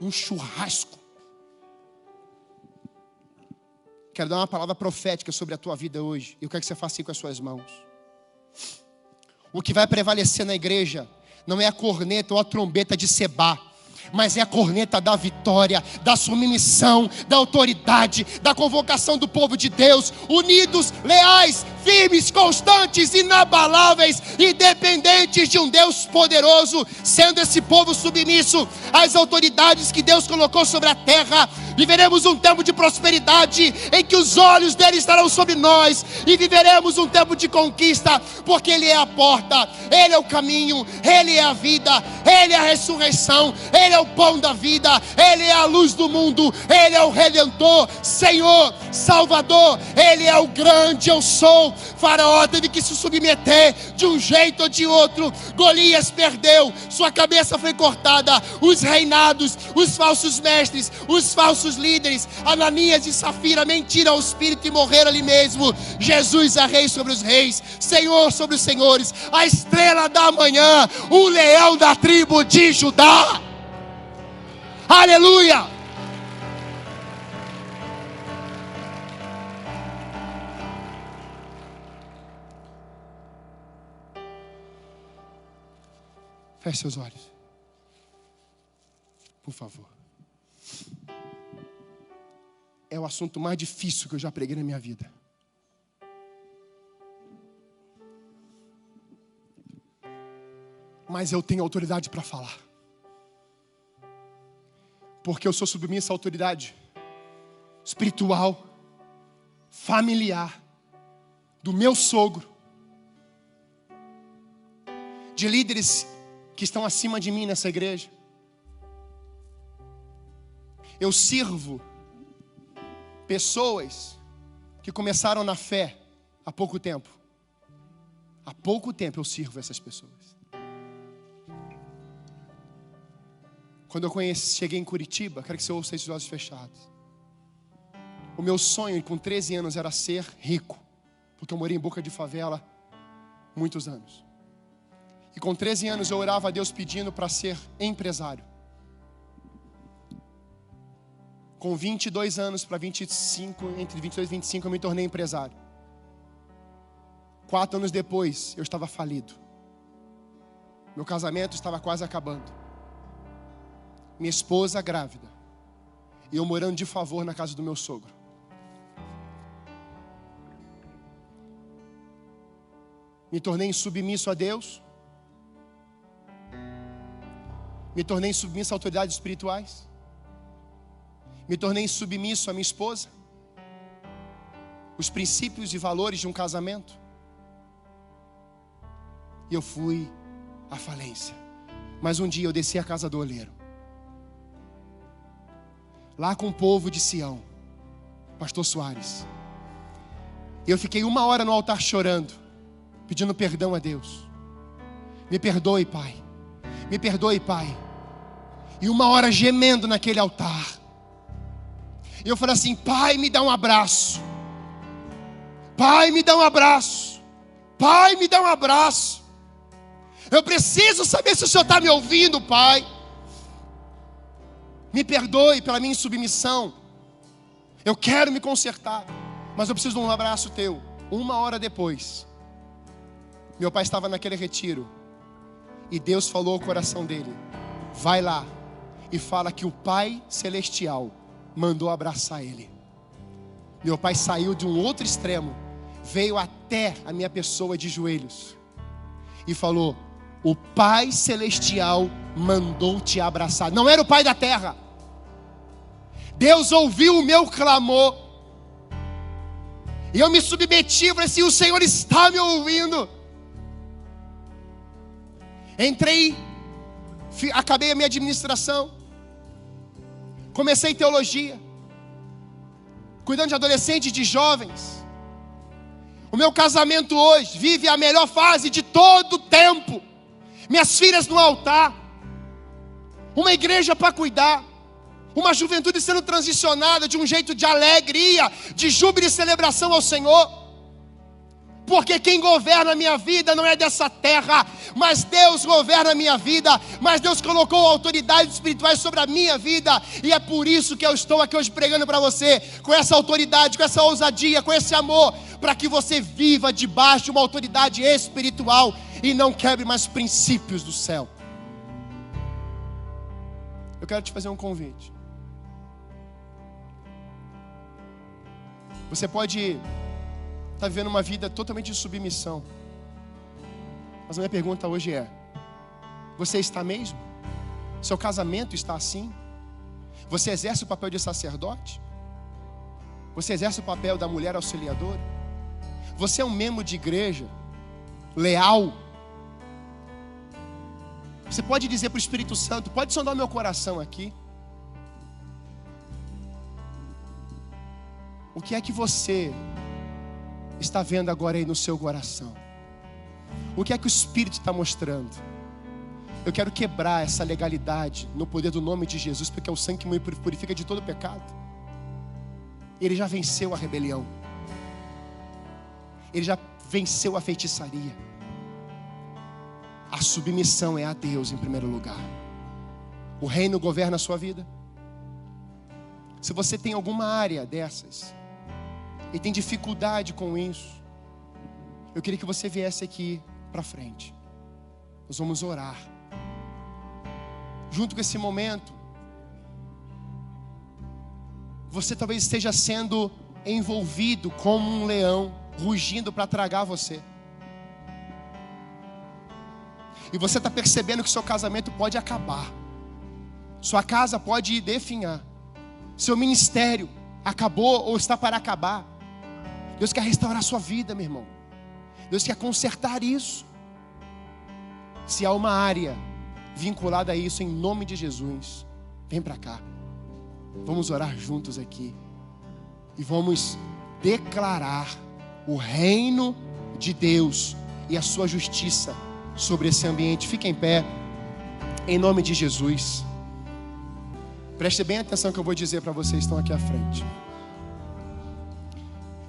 um churrasco. Quero dar uma palavra profética sobre a tua vida hoje. Eu quero que você faça isso com as suas mãos. O que vai prevalecer na igreja não é a corneta ou a trombeta de Sebá, mas é a corneta da vitória, da submissão, da autoridade, da convocação do povo de Deus, unidos, leais, firmes, constantes, inabaláveis, independentes de um Deus poderoso, sendo esse povo submisso às autoridades que Deus colocou sobre a terra. Viveremos um tempo de prosperidade, em que os olhos dele estarão sobre nós, e viveremos um tempo de conquista, porque Ele é a porta, Ele é o caminho, Ele é a vida, Ele é a ressurreição, Ele é o pão da vida, Ele é a luz do mundo, Ele é o Redentor, Senhor, Salvador, Ele é o grande eu sou. Faraó teve que se submeter de um jeito ou de outro. Golias perdeu, sua cabeça foi cortada. Os reinados, os falsos mestres, os falsos líderes, Ananias e Safira mentiram ao Espírito e morreram ali mesmo. Jesus é rei sobre os reis, Senhor sobre os senhores, a estrela da manhã, o leão da tribo de Judá. Aleluia! Feche seus olhos, por favor. É o assunto mais difícil que eu já preguei na minha vida. Mas eu tenho autoridade para falar. Porque eu sou submisso à autoridade espiritual, familiar, do meu sogro, de líderes que estão acima de mim nessa igreja. Eu sirvo pessoas que começaram na fé há pouco tempo. Há pouco tempo eu sirvo essas pessoas. Quando eu cheguei em Curitiba, quero que você ouça esses olhos fechados. O meu sonho com 13 anos era ser rico, porque eu morei em boca de favela muitos anos. E com 13 anos eu orava a Deus pedindo para ser empresário. Com 22 anos para 25, entre 22 e 25 eu me tornei empresário. 4 anos depois eu estava falido. Meu casamento estava quase acabando. Minha esposa grávida. E eu morando de favor na casa do meu sogro. Me tornei insubmisso a Deus. Me tornei submisso a autoridades espirituais. Me tornei submisso à minha esposa. Os princípios e valores de um casamento. E eu fui à falência. Mas um dia eu desci a casa do oleiro. Lá com o povo de Sião. Pastor Soares. Eu fiquei 1 hora no altar chorando. Pedindo perdão a Deus. Me perdoe, Pai. Me perdoe, Pai. E 1 hora gemendo naquele altar. E eu falei assim: Pai, me dá um abraço. Pai, me dá um abraço. Pai, me dá um abraço. Eu preciso saber se o Senhor está me ouvindo, Pai. Me perdoe pela minha insubmissão. Eu quero me consertar, mas eu preciso de um abraço teu. 1 hora depois, meu pai estava naquele retiro. E Deus falou ao coração dele: vai lá e fala que o Pai Celestial mandou abraçar ele. Meu pai saiu de um outro extremo, veio até a minha pessoa de joelhos e falou: o Pai Celestial mandou te abraçar. Não era o Pai da terra. Deus ouviu o meu clamor. E eu me submeti, falei assim: o Senhor está me ouvindo. Entrei, acabei a minha administração. Comecei teologia. Cuidando de adolescentes, de jovens. O meu casamento hoje vive a melhor fase de todo o tempo. Minhas filhas no altar. Uma igreja para cuidar. Uma juventude sendo transicionada de um jeito de alegria, de júbilo e celebração ao Senhor. Porque quem governa a minha vida não é dessa terra, mas Deus governa a minha vida. Mas Deus colocou autoridades espirituais sobre a minha vida. E é por isso que eu estou aqui hoje pregando para você, com essa autoridade, com essa ousadia, com esse amor, para que você viva debaixo de uma autoridade espiritual e não quebre mais princípios do céu. Eu quero te fazer um convite. Você pode estar vivendo uma vida totalmente de submissão, mas a minha pergunta hoje é: você está mesmo? Seu casamento está assim? Você exerce o papel de sacerdote? Você exerce o papel da mulher auxiliadora? Você é um membro de igreja leal? Você pode dizer para o Espírito Santo: pode sondar meu coração aqui. O que é que você está vendo agora aí no seu coração? O que é que o Espírito está mostrando? Eu quero quebrar essa legalidade no poder do nome de Jesus, porque é o sangue que me purifica de todo pecado. Ele já venceu a rebelião. Ele já venceu a feitiçaria. A submissão é a Deus em primeiro lugar. O reino governa a sua vida. Se você tem alguma área dessas e tem dificuldade com isso, eu queria que você viesse aqui para frente. Nós vamos orar. Junto com esse momento, você talvez esteja sendo envolvido como um leão, rugindo para tragar você. E você está percebendo que seu casamento pode acabar. Sua casa pode definhar. Seu ministério acabou ou está para acabar. Deus quer restaurar a sua vida, meu irmão. Deus quer consertar isso. Se há uma área vinculada a isso, em nome de Jesus, vem para cá. Vamos orar juntos aqui. E vamos declarar o reino de Deus e a sua justiça sobre esse ambiente. Fique em pé, em nome de Jesus. Preste bem atenção que eu vou dizer para vocês que estão aqui à frente.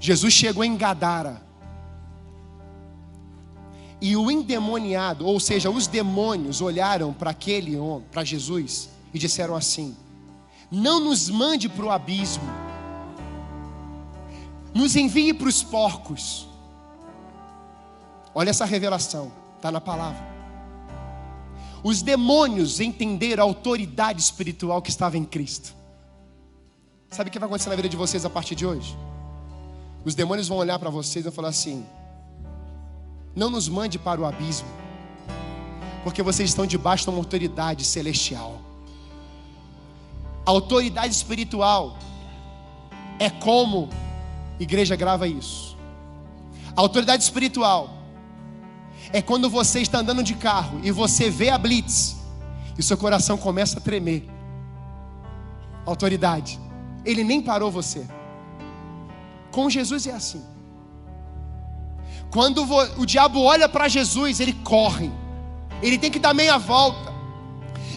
Jesus chegou em Gadara. E o endemoniado, ou seja, os demônios olharam para aquele homem, para Jesus, e disseram assim: não nos mande para o abismo, nos envie para os porcos. Olha essa revelação, está na palavra. Os demônios entenderam a autoridade espiritual que estava em Cristo. Sabe o que vai acontecer na vida de vocês a partir de hoje? Os demônios vão olhar para vocês e vão falar assim: não nos mande para o abismo. Porque vocês estão debaixo de uma autoridade celestial. A autoridade espiritual é como, igreja, grava isso. A autoridade espiritual é quando você está andando de carro e você vê a blitz e seu coração começa a tremer. Autoridade. Ele nem parou você. Com Jesus é assim. Quando o diabo olha para Jesus, ele corre. Ele tem que dar meia volta.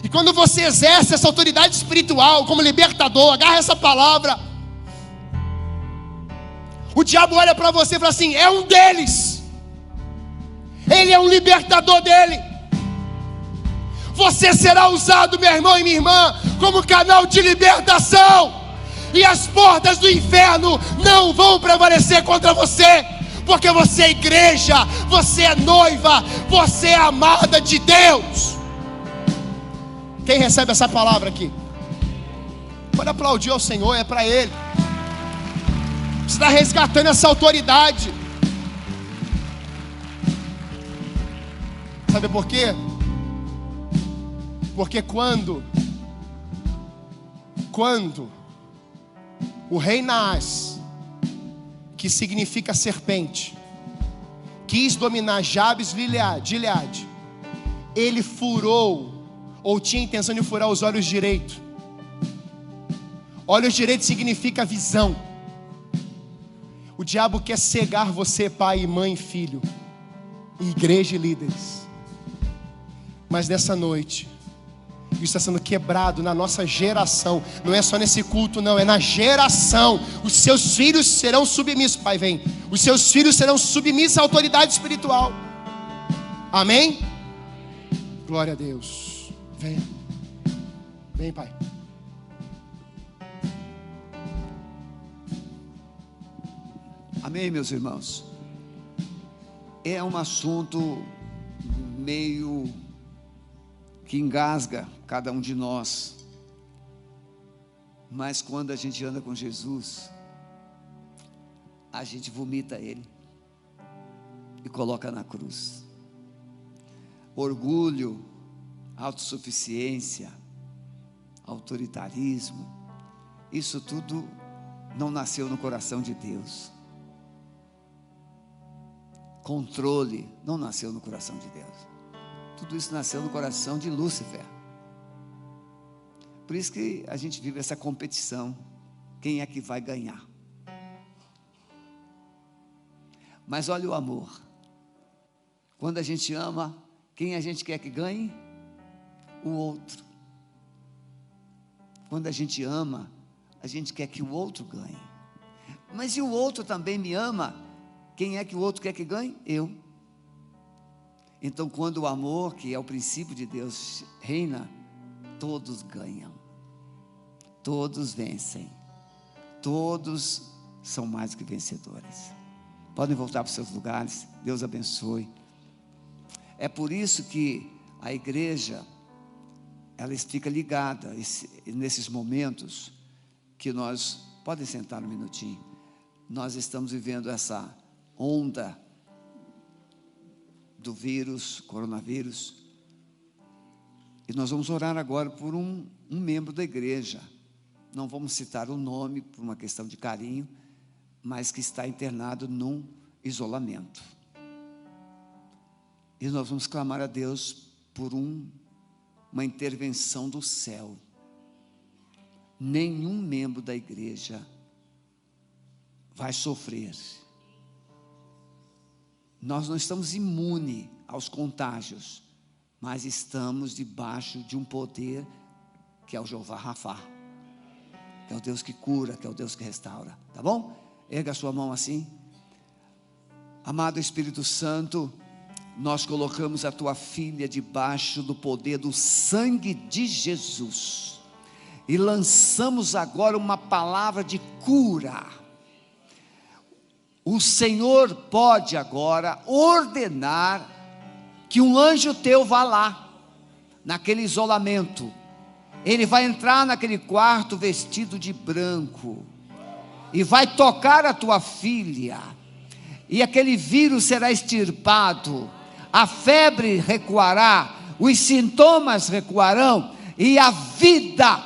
E quando você exerce essa autoridade espiritual como libertador, agarra essa palavra, o diabo olha para você e fala assim: é um deles. Ele é um libertador dele. Você será usado, meu irmão e minha irmã, como canal de libertação. E as portas do inferno não vão prevalecer contra você. Porque você é igreja, você é noiva, você é amada de Deus. Quem recebe essa palavra aqui? Pode aplaudir ao Senhor, é para Ele. Você está resgatando essa autoridade. Sabe por quê? Porque quando o rei Naás, que significa serpente, quis dominar Jabes de Gileade, ele furou, ou tinha intenção de furar os olhos direitos. Olhos direitos significa visão. O diabo quer cegar você, pai, mãe, filho, igreja e líderes. Mas nessa noite, isso está sendo quebrado na nossa geração. Não é só nesse culto, não, é na geração. Os seus filhos serão submissos. Pai, vem. Os seus filhos serão submissos à autoridade espiritual. Amém? Glória a Deus. Vem. Vem, Pai. Amém, meus irmãos. É um assunto meio que engasga cada um de nós. Mas quando a gente anda com Jesus, a gente vomita Ele e coloca na cruz. Orgulho, autossuficiência, autoritarismo, isso tudo não nasceu no coração de Deus. Controle não nasceu no coração de Deus. Tudo isso nasceu no coração de Lúcifer. Por isso que a gente vive essa competição. Quem é que vai ganhar? Mas olha o amor. Quando a gente ama, quem a gente quer que ganhe? O outro. Quando a gente ama, a gente quer que o outro ganhe. Mas e o outro também me ama? Quem é que o outro quer que ganhe? Eu. Então, quando o amor, que é o princípio de Deus, reina, todos ganham, todos vencem, todos são mais do que vencedores. Podem voltar para os seus lugares. Deus abençoe. É por isso que a igreja, ela fica ligada nesses momentos que nós, podem sentar um minutinho, nós estamos vivendo essa onda do vírus, coronavírus, e nós vamos orar agora por um membro da igreja. Não vamos citar o nome por uma questão de carinho, mas que está internado num isolamento. E nós vamos clamar a Deus por uma intervenção do céu. Nenhum membro da igreja vai sofrer. Nós não estamos imunes aos contágios, mas estamos debaixo de um poder que é o Jeová Rafá, que é o Deus que cura, que é o Deus que restaura, tá bom? Erga a sua mão assim. Amado Espírito Santo, nós colocamos a tua filha debaixo do poder do sangue de Jesus e lançamos agora uma palavra de cura. O Senhor pode agora ordenar que um anjo teu vá lá, naquele isolamento. Ele vai entrar naquele quarto vestido de branco e vai tocar a tua filha, e aquele vírus será extirpado, a febre recuará, os sintomas recuarão e a vida,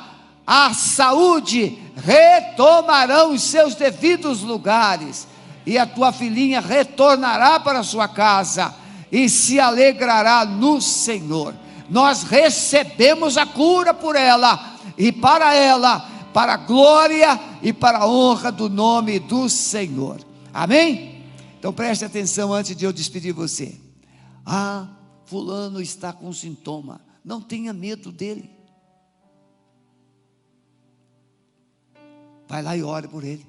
a saúde retomarão os seus devidos lugares, e a tua filhinha retornará para a sua casa e se alegrará no Senhor. Nós recebemos a cura por ela, e para ela, para a glória e para a honra do nome do Senhor. Amém? Então preste atenção antes de eu despedir você. Fulano está com sintoma. Não tenha medo dele. Vai lá e ore por ele.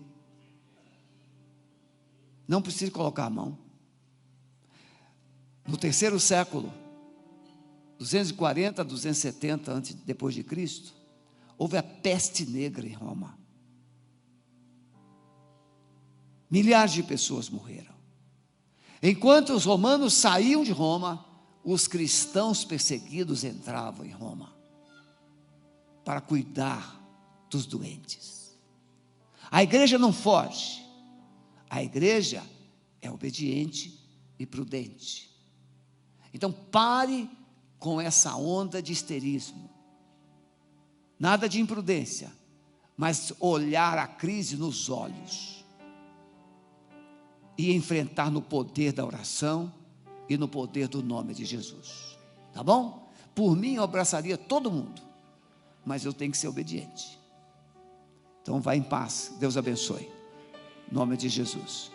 Não precisa colocar a mão. No 3º século, 240 a 270 depois de Cristo, houve a peste negra em Roma. Milhares de pessoas morreram. Enquanto os romanos saíam de Roma, os cristãos perseguidos entravam em Roma para cuidar dos doentes. A igreja não foge. A igreja é obediente e prudente. Então pare com essa onda de histerismo. Nada de imprudência, mas olhar a crise nos olhos e enfrentar no poder da oração e no poder do nome de Jesus. Tá bom? Por mim eu abraçaria todo mundo, mas eu tenho que ser obediente. Então vai em paz. Deus abençoe. Em nome de Jesus.